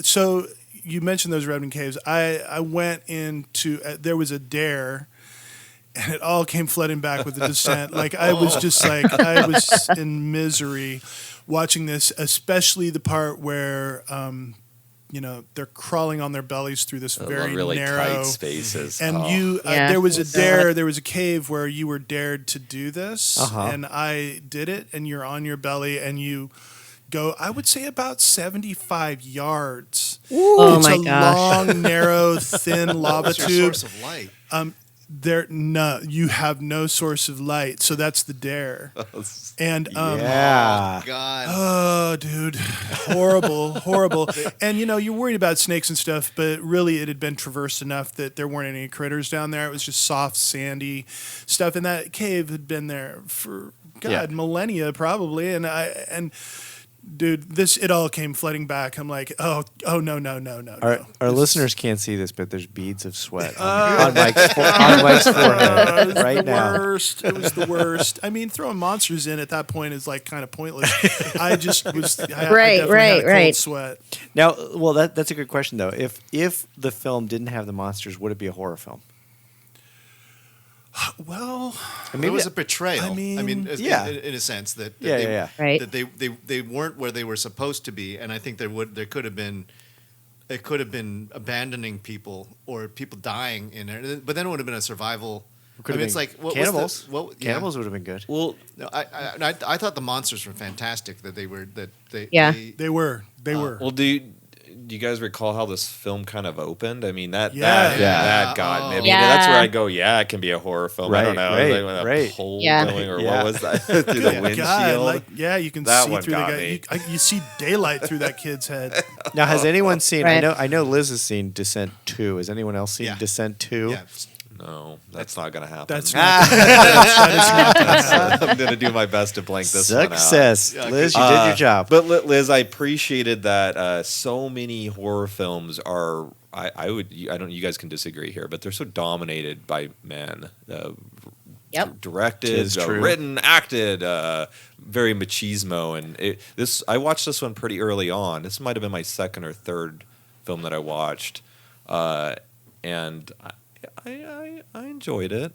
so you mentioned those Redmond Caves. I went into there was a dare, and it all came flooding back with the descent. Like I was just like I was in misery watching this, especially the part where they're crawling on their bellies through this very really narrow tight spaces. and Oh. there was a God. dare. There was a cave where you were dared to do this, Uh-huh. and I did it. And you're on your belly, and you go. I would say about 75 yards. Oh It's my a gosh. long, narrow, thin lava What's your tube. source of light? You have no source of light, so that's the dare. And yeah. God. oh, dude, horrible. And you're worried about snakes and stuff, but really it had been traversed enough that there weren't any critters down there. It was just soft, sandy stuff, and that cave had been there for millennia probably. And dude, it all came flooding back. I'm like, oh no. Our listeners can't see this, but there's beads of sweat on Mike's forehead right now. It was the worst. I mean, throwing monsters in at that point is like kind of pointless. I just was I definitely had a cold sweat. Now, well, that's a good question though. If the film didn't have the monsters, would it be a horror film? Well, It was a betrayal. I mean, yeah. in a sense that Yeah. Right. that they weren't where they were supposed to be, and I think there could have been abandoning people or people dying in there, but then it would have been a survival. Could have it's been like what cannibals. Was the, Cannibals would have been good. Well, No, I thought the monsters were fantastic. That they were Yeah. they were. well, do you guys recall how this film kind of opened? I mean, that Yeah. got me. I mean, Yeah. that's where I go, yeah, it can be a horror film. I don't know. Right, Like when right. a pole Yeah. going or Yeah. what was that? Through the Good windshield. God, you can That see one through the got guy. me. You see daylight through that kid's head. Now, has anyone seen? Right. I know Liz has seen Descent 2. Has anyone else seen Yeah. Descent 2? Yeah. No, that's not going to happen. That's not. that is not I'm going to do my best to blank this one out. Success, Liz. You did your job. But Liz, I appreciated that so many horror films are. I don't. You guys can disagree here, but they're so dominated by men. Yep. Tis Directed, true. written, acted, very machismo, and I watched this one pretty early on. This might have been my second or third film that I watched, and I enjoyed it.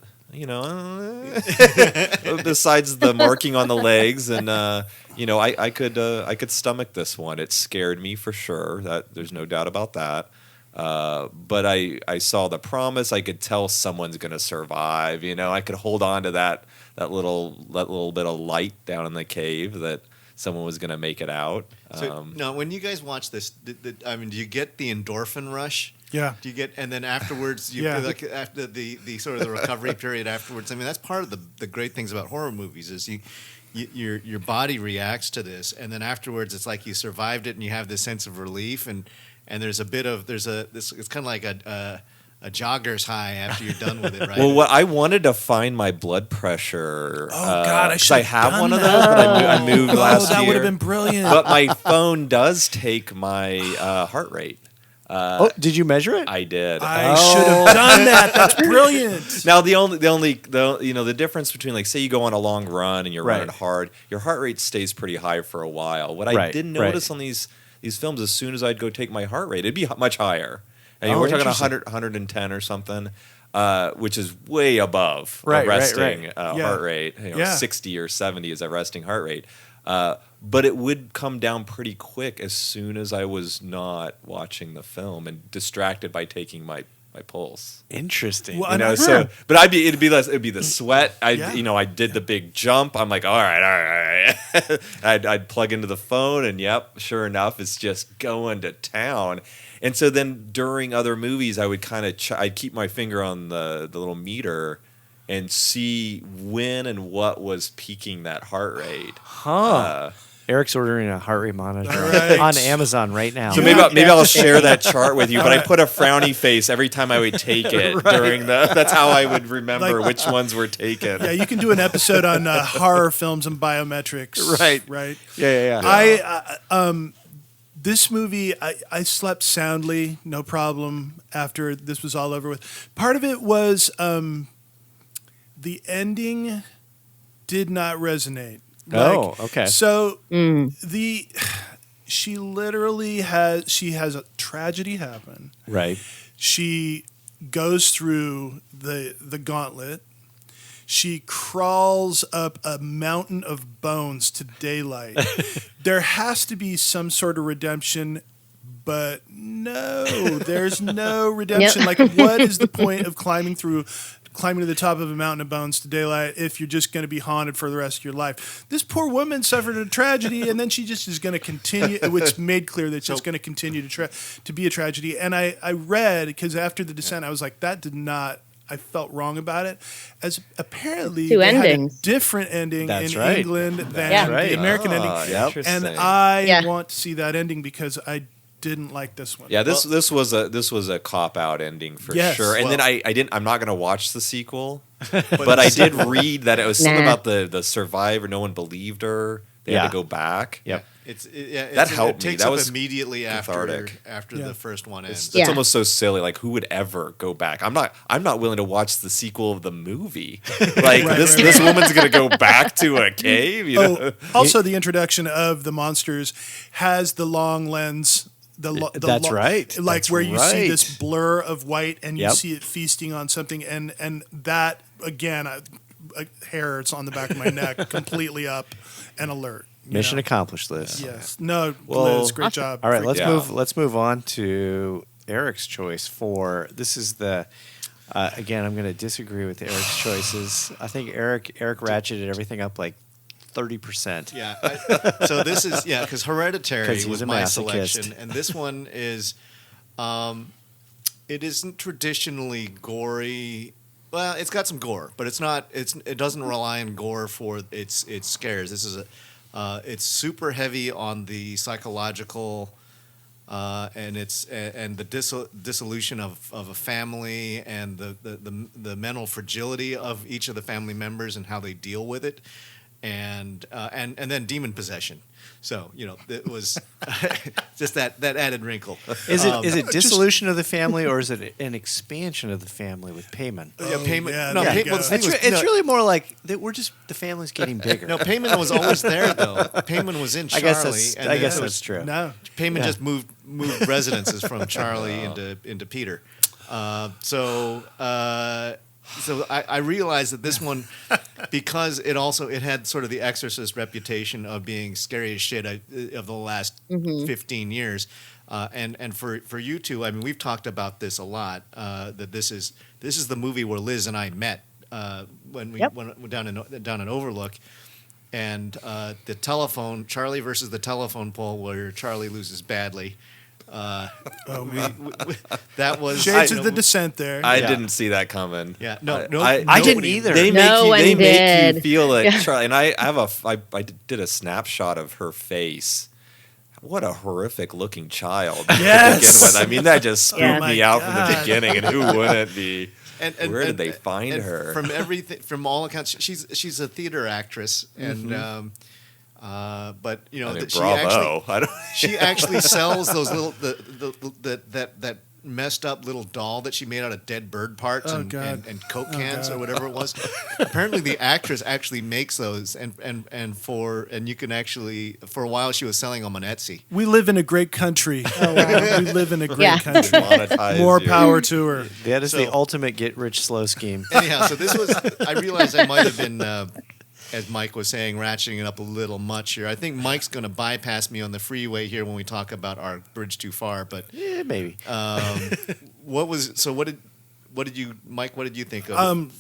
Besides the marking on the legs, and I could stomach this one. It scared me for sure. That there's no doubt about that. But I saw the promise. I could tell someone's going to survive. I could hold on to that little bit of light down in the cave that someone was going to make it out. So now, when you guys watch this, do you get the endorphin rush? Yeah. Do you get, and then afterwards, you Yeah. feel like after the sort of the recovery period afterwards. I mean, that's part of the great things about horror movies is your body reacts to this, and then afterwards, it's like you survived it, and you have this sense of relief, and there's a bit of it's kind of like a jogger's high after you're done with it, right? Well, I wanted to find my blood pressure. Oh, God, I 'cause should I have have one done of those, but I moved Oh, last that year. would have been brilliant. But my phone does take my heart rate. Oh, did you measure it? I did. I should have done that. That's brilliant. Now the difference between, like, say you go on a long run and you're Right. running hard, your heart rate stays pretty high for a while. What I Right, did right. notice on these films, as soon as I'd go take my heart rate, it'd be much higher. I mean, Oh, we're talking interesting. 100, 110 or something, which is way above Right, a right, resting right. Yeah. heart rate. Yeah. 60 or 70 is a resting heart rate. But it would come down pretty quick as soon as I was not watching the film and distracted by taking my pulse. Interesting. Well, You know, I've so heard- but it'd be the sweat. Yeah. I did the big jump. I'm like, all right. I'd plug into the phone, and yep, sure enough, it's just going to town. And so then during other movies, I would kind of I'd keep my finger on the little meter and see when and what was peaking that heart rate. Huh. Eric's ordering a heart rate monitor Right. on Amazon right now. So maybe I'll share that chart with you, but I put a frowny face every time I would take it during that's how I would remember Like- which ones were taken. Yeah, you can do an episode on horror films and biometrics. Right. Right. Yeah. This movie, I slept soundly, no problem, after this was all over with. Part of it was the ending did not resonate. Oh, okay. So she literally has a tragedy happen. Right. She goes through the gauntlet. She crawls up a mountain of bones to daylight. There has to be some sort of redemption, but no, there's no redemption. Yep. Like, what is the point of climbing to the top of a mountain of bones to daylight if you're just going to be haunted for the rest of your life? This poor woman suffered a tragedy, and then she just is going to continue. It's made clear that she's going to continue to be a tragedy. And I read, because after the descent, I was like, that did not. I felt wrong about it, as apparently Two they had a endings. different ending That's in right. England than Yeah. right. the American ending. Yep. Interesting. And I Yeah. want to see that ending because I didn't like this one. Yeah, this was a cop out ending for Yes. sure. And Well- then I'm not going to watch the sequel, but I did read that it was something Nah. about the survivor. No one believed her. They had Yeah. to go back. Yep. That helped it me. takes That up was immediately cathartic. after Yeah. the first one ends. That's Yeah. almost so silly. Like, who would ever go back? I'm not willing to watch the sequel of the movie. Like this woman's gonna go back to a cave. You know? Oh, also the introduction of the monsters has the long lens. That's right. Like That's where you see right. this blur of white and you Yep. see it feasting on something, and that again, hairs on the back of my neck, completely up and alert. you Mission know? accomplished, Liz. Yes. No, Well- Liz, great job. All right, Great let's job. move on to Eric's choice for this is the again, I'm going to disagree with Eric's choices. I think Eric ratcheted everything up like 30%. Yeah. So this is because Hereditary 'Cause he's was a my masochist. selection, and this one is, it isn't traditionally gory. Well, it's got some gore, but it's not. It doesn't rely on gore for its scares. This is it's super heavy on the psychological. And the dissolution of a family and the mental fragility of each of the family members and how they deal with it, and then demon possession. So it was just that added wrinkle. Is it dissolution of the family or is it an expansion of the family with Payman? Payment. yeah, No, there you Payment. Well, the go. thing It's, was, it's no, really more like that the family's getting bigger. no. Payment was always there though. Payment was in I Charlie. guess and I then guess it that's was- true. No. Payment Yeah. just moved residences from Charlie into Peter. So I realized that this one, because it had sort of the Exorcist reputation of being scary as shit of the last 15 years, and for you two, I mean, we've talked about this a lot. That this is the movie where Liz and I met when we went down in Overlook. And the telephone, Charlie versus the telephone pole, where Charlie loses badly. That was Shades of the Descent there. I didn't see that coming. Yeah, I didn't either. They No one make you did. feel like Yeah. Charlie. And I did a snapshot of her face. What a horrific looking child to Yes. begin with. I mean, that just spooked Yeah. me out from the God. beginning. And who wouldn't be? And Where did they find her? From everything, from all accounts, she's a theater actress, and but you know I mean, that bravo. I don't. she actually sells those little that messed up little doll that she made out of dead bird parts Oh, and God. Coke cans God. or whatever it was. Apparently, the actress actually makes those, and you can actually for a while she was selling them on Etsy. We live in a great country. We live in a great Yeah. country. Monetize More your- power to her. That is the So- ultimate get rich slow scheme. Anyhow, so this was. I realized I might have been, as Mike was saying, ratcheting it up a little much here. I think Mike's going to bypass me on the freeway here when we talk about our bridge too far. But Yeah, maybe. what did you, Mike? What did you think of it?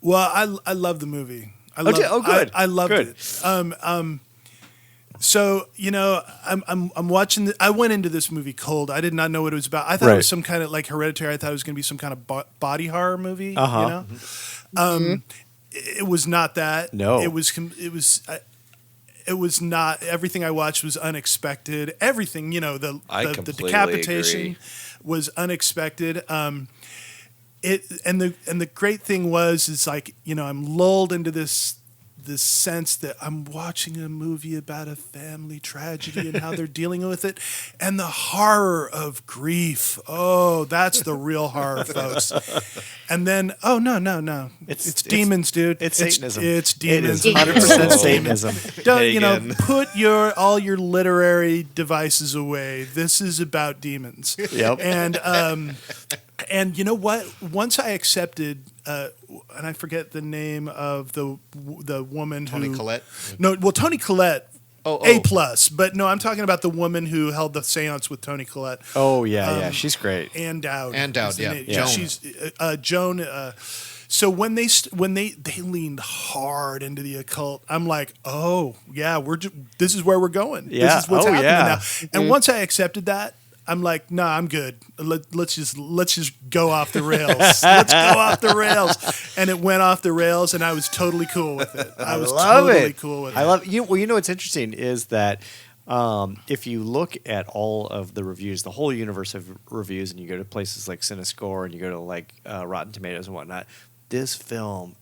Well, I love the movie. Good. I loved Good. it. So I'm watching. I went into this movie cold. I did not know what it was about. I thought it Right. was some kind of like Hereditary. I thought it was going to be some kind of body horror movie. Uh-huh. You know, it was not that. No. it was. It was not. Everything I watched was unexpected. Everything, the completely decapitation agree. was unexpected. The great thing is like, I'm lulled into this sense that I'm watching a movie about a family tragedy and how they're dealing with it, and the horror of grief. Oh, that's the real horror, folks. And then, oh no, it's demons, dude. It's Satanism. It's demons. It is 100% Oh. Satanism. Don't Pagan. put all your literary devices away. This is about demons. Yep. And you know what? Once I accepted, and I forget the name of the woman Toni who Collette? No, well, Toni Collette. Oh. A+, but no, I'm talking about the woman who held the seance with Toni Collette. Oh, yeah, she's great. Ann Dowd. Ann Dowd, is the yeah. name. Joan. She's Joan. So when they leaned hard into the occult, I'm like, oh yeah, this is where we're going. Yeah. This is what's Oh, happening yeah. now. And once I accepted that, I'm like, no, I'm good. Let's just go off the rails. Let's go off the rails. And it went off the rails, and I was totally cool with it. I was love totally it. cool with it. I love you. Well, what's interesting is that if you look at all of the reviews, the whole universe of reviews, and you go to places like Cinescore and you go to like Rotten Tomatoes and whatnot, this film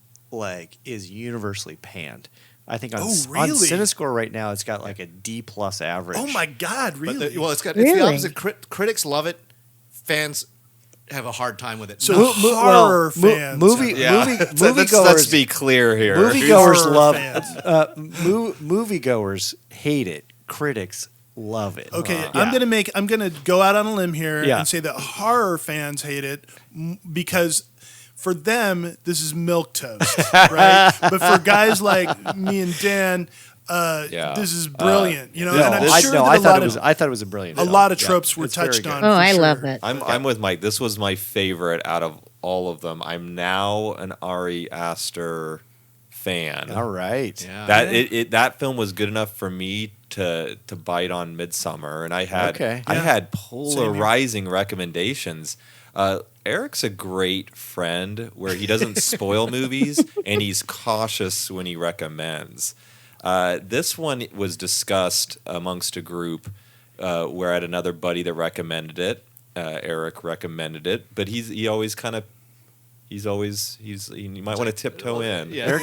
is universally panned. I think on really? Cinescore right now, it's got like a D+ average. Oh my God, But really? it's the Really? opposite. Critics love it. Fans have a hard time with it. So No. horror fans. Moviegoers. Let's be clear here. Moviegoers Horror love fans. moviegoers hate it. Critics love it. Okay, Yeah. I'm gonna go out on a limb here Yeah. and say that horror fans hate it because for them this is milk toast, right? But for guys like me and Dan, this is brilliant. And I'm sure that I a thought lot it was. of I thought it was a brilliant. a film. lot of Yeah, tropes were it's very touched good. on. Oh, for I sure. love it. I'm with Mike. This was my favorite out of all of them. I'm now an Ari Aster fan. All right. Yeah. That film was good enough for me to bite on Midsummer, and I had Okay. I Yeah. had polarizing recommendations. Eric's a great friend where he doesn't spoil movies and he's cautious when he recommends. This one was discussed amongst a group where I had another buddy that recommended it. Eric recommended it, but he always kind of you might want to tiptoe in. Yeah.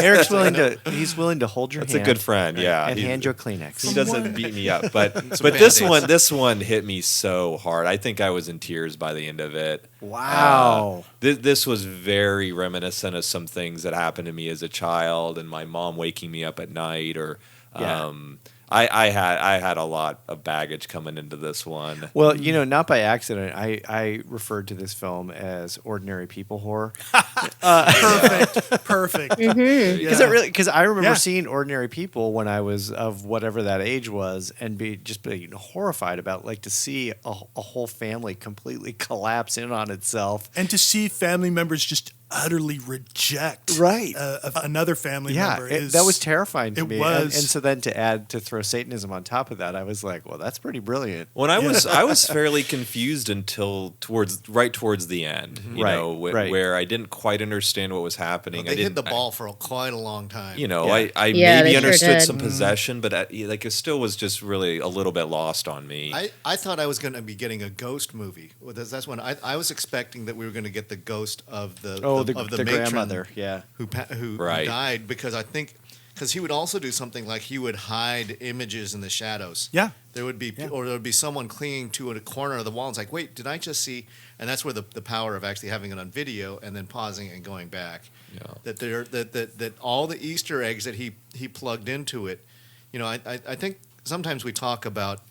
Eric's willing to hold your That's hand. a good friend, yeah. and He- hand you a Kleenex. He doesn't beat me up, but Band-Aids. this one hit me so hard. I think I was in tears by the end of it. Wow. This was very reminiscent of some things that happened to me as a child, and my mom waking me up at night, or Yeah. I had a lot of baggage coming into this one. Well, not by accident, I referred to this film as ordinary people horror. Perfect. Because I remember Yeah. seeing Ordinary People when I was of whatever that age was, and being horrified about to see a whole family completely collapse in on itself. And to see family members just utterly reject Right. another family Yeah, member. that was terrifying to it me. was. And so then to throw Satanism on top of that, I was like, well, that's pretty brilliant. When I was fairly confused until towards the end, you Right, know, right. where I didn't quite understand what was happening. They hid the ball for quite a long time. You know, Yeah. I Yeah, they maybe sure understood did. some possession, but it still was just really a little bit lost on me. I thought I was going to be getting a ghost movie. Well, that's when I was expecting that we were going to get the ghost of the the matron grandmother, yeah. who Right. died, because he would also do something like he would hide images in the shadows. Yeah. There would be or there would be someone clinging to a corner of the wall. And it's like, wait, did I just see? And that's where the power of actually having it on video and then pausing and going back. Yeah. That all the Easter eggs that he plugged into it. You know, I think sometimes we talk about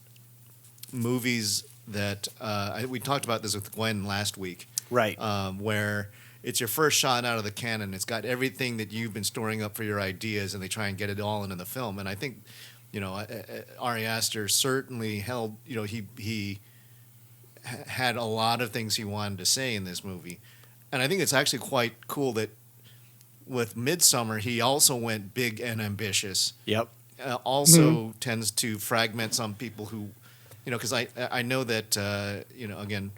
movies that we talked about this with Gwen last week, Right. where it's your first shot out of the cannon. It's got everything that you've been storing up for your ideas, and they try and get it all into the film. And I think, you know, Ari Aster certainly held. You know, he had a lot of things he wanted to say in this movie, and I think it's actually quite cool that with Midsummer he also went big and ambitious. Yep. Also tends to fragment some people who, you know, because I know that you know, again,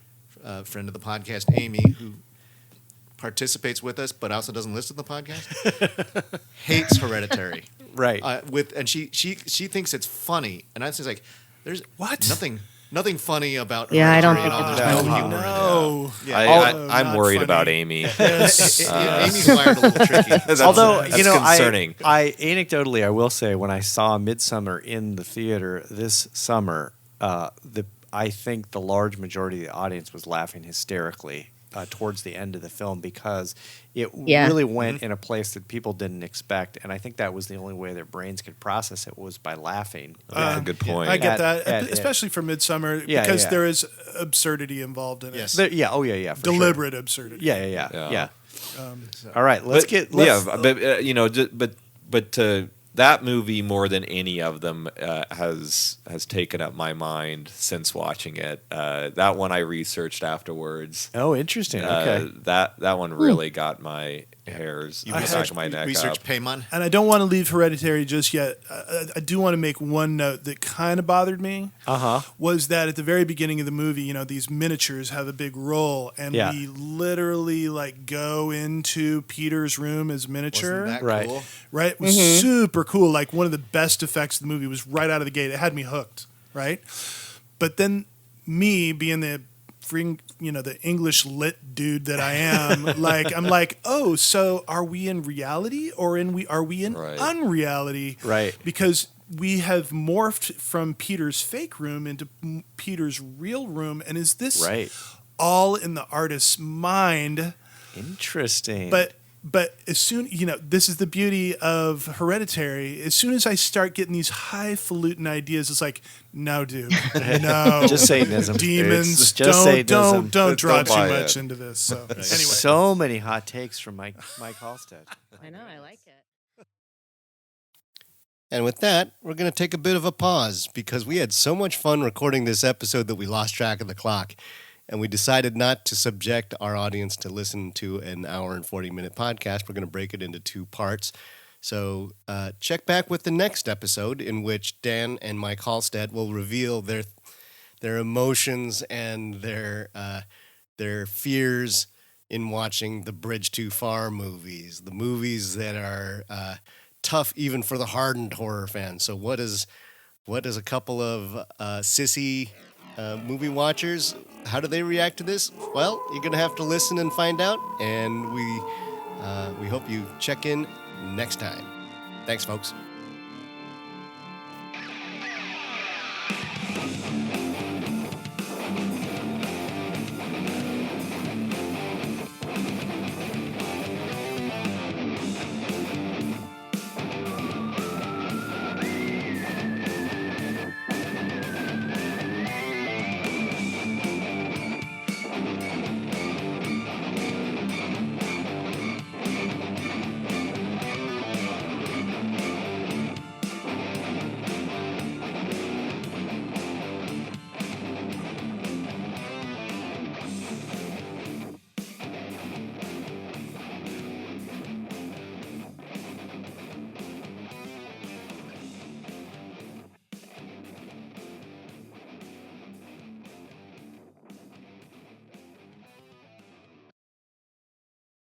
friend of the podcast, Amy, who participates with us but also doesn't listen to the podcast, hates Hereditary. Right. And she thinks it's funny, and I was just like, there's nothing funny about Yeah, I don't Hereditary think at all. it's There's funny. humor in it. No. Yeah. I'm not worried funny. about Amy. Yes. Amy's wired a little tricky. Although that's you know, concerning. I anecdotally, I will say, when I saw Midsummer in the theater this summer, I think the large majority of the audience was laughing hysterically towards the end of the film because it really went in a place that people didn't expect, and I think that was the only way their brains could process it was by laughing. That's a good point. I get that, At- especially for Midsummer, Yeah, because yeah. there is absurdity involved in it. Yes. Yeah, for Deliberate absurdity. Sure. Yeah. Yeah. All right, let's get. Let's, but you know, but that movie more than any of them has taken up my mind since watching it. That one I researched afterwards. Oh, interesting. Okay. That one really got my hairs on the back of my neck Research up. Paymon. And I don't want to leave Hereditary just yet. I do want to make one note that kind of bothered me. Was that at the very beginning of the movie, you know, these miniatures have a big role, and Yeah. we literally like go into Peter's room as miniature. Wasn't that Right. cool? Right? It was super cool. Like one of the best effects of the movie was right out of the gate. It had me hooked, right? But then me being the the English lit dude that I am, I'm like, oh, so are we in reality or are we in Right. unreality? Right. Because we have morphed from Peter's fake room into Peter's real room, and is this Right. all in the artist's mind? Interesting. But as soon, this is the beauty of Hereditary. As soon as I start getting these highfalutin ideas, it's like, no, dude, no, just Satanism. demons. It's just Satanism. Don't draw Don't too buy much it. into this. So anyway, So many hot takes from Mike Halstead. I know, I like it. And with that, we're going to take a bit of a pause because we had so much fun recording this episode that we lost track of the clock. And we decided not to subject our audience to listen to an hour and 40-minute podcast. We're going to break it into two parts. So check back with the next episode in which Dan and Mike Halstead will reveal their emotions and their fears in watching the Bridge Too Far movies, the movies that are tough even for the hardened horror fans. So what is a couple of sissy movie watchers, how do they react to this? Well, you're going to have to listen and find out, and we hope you check in next time. Thanks, folks.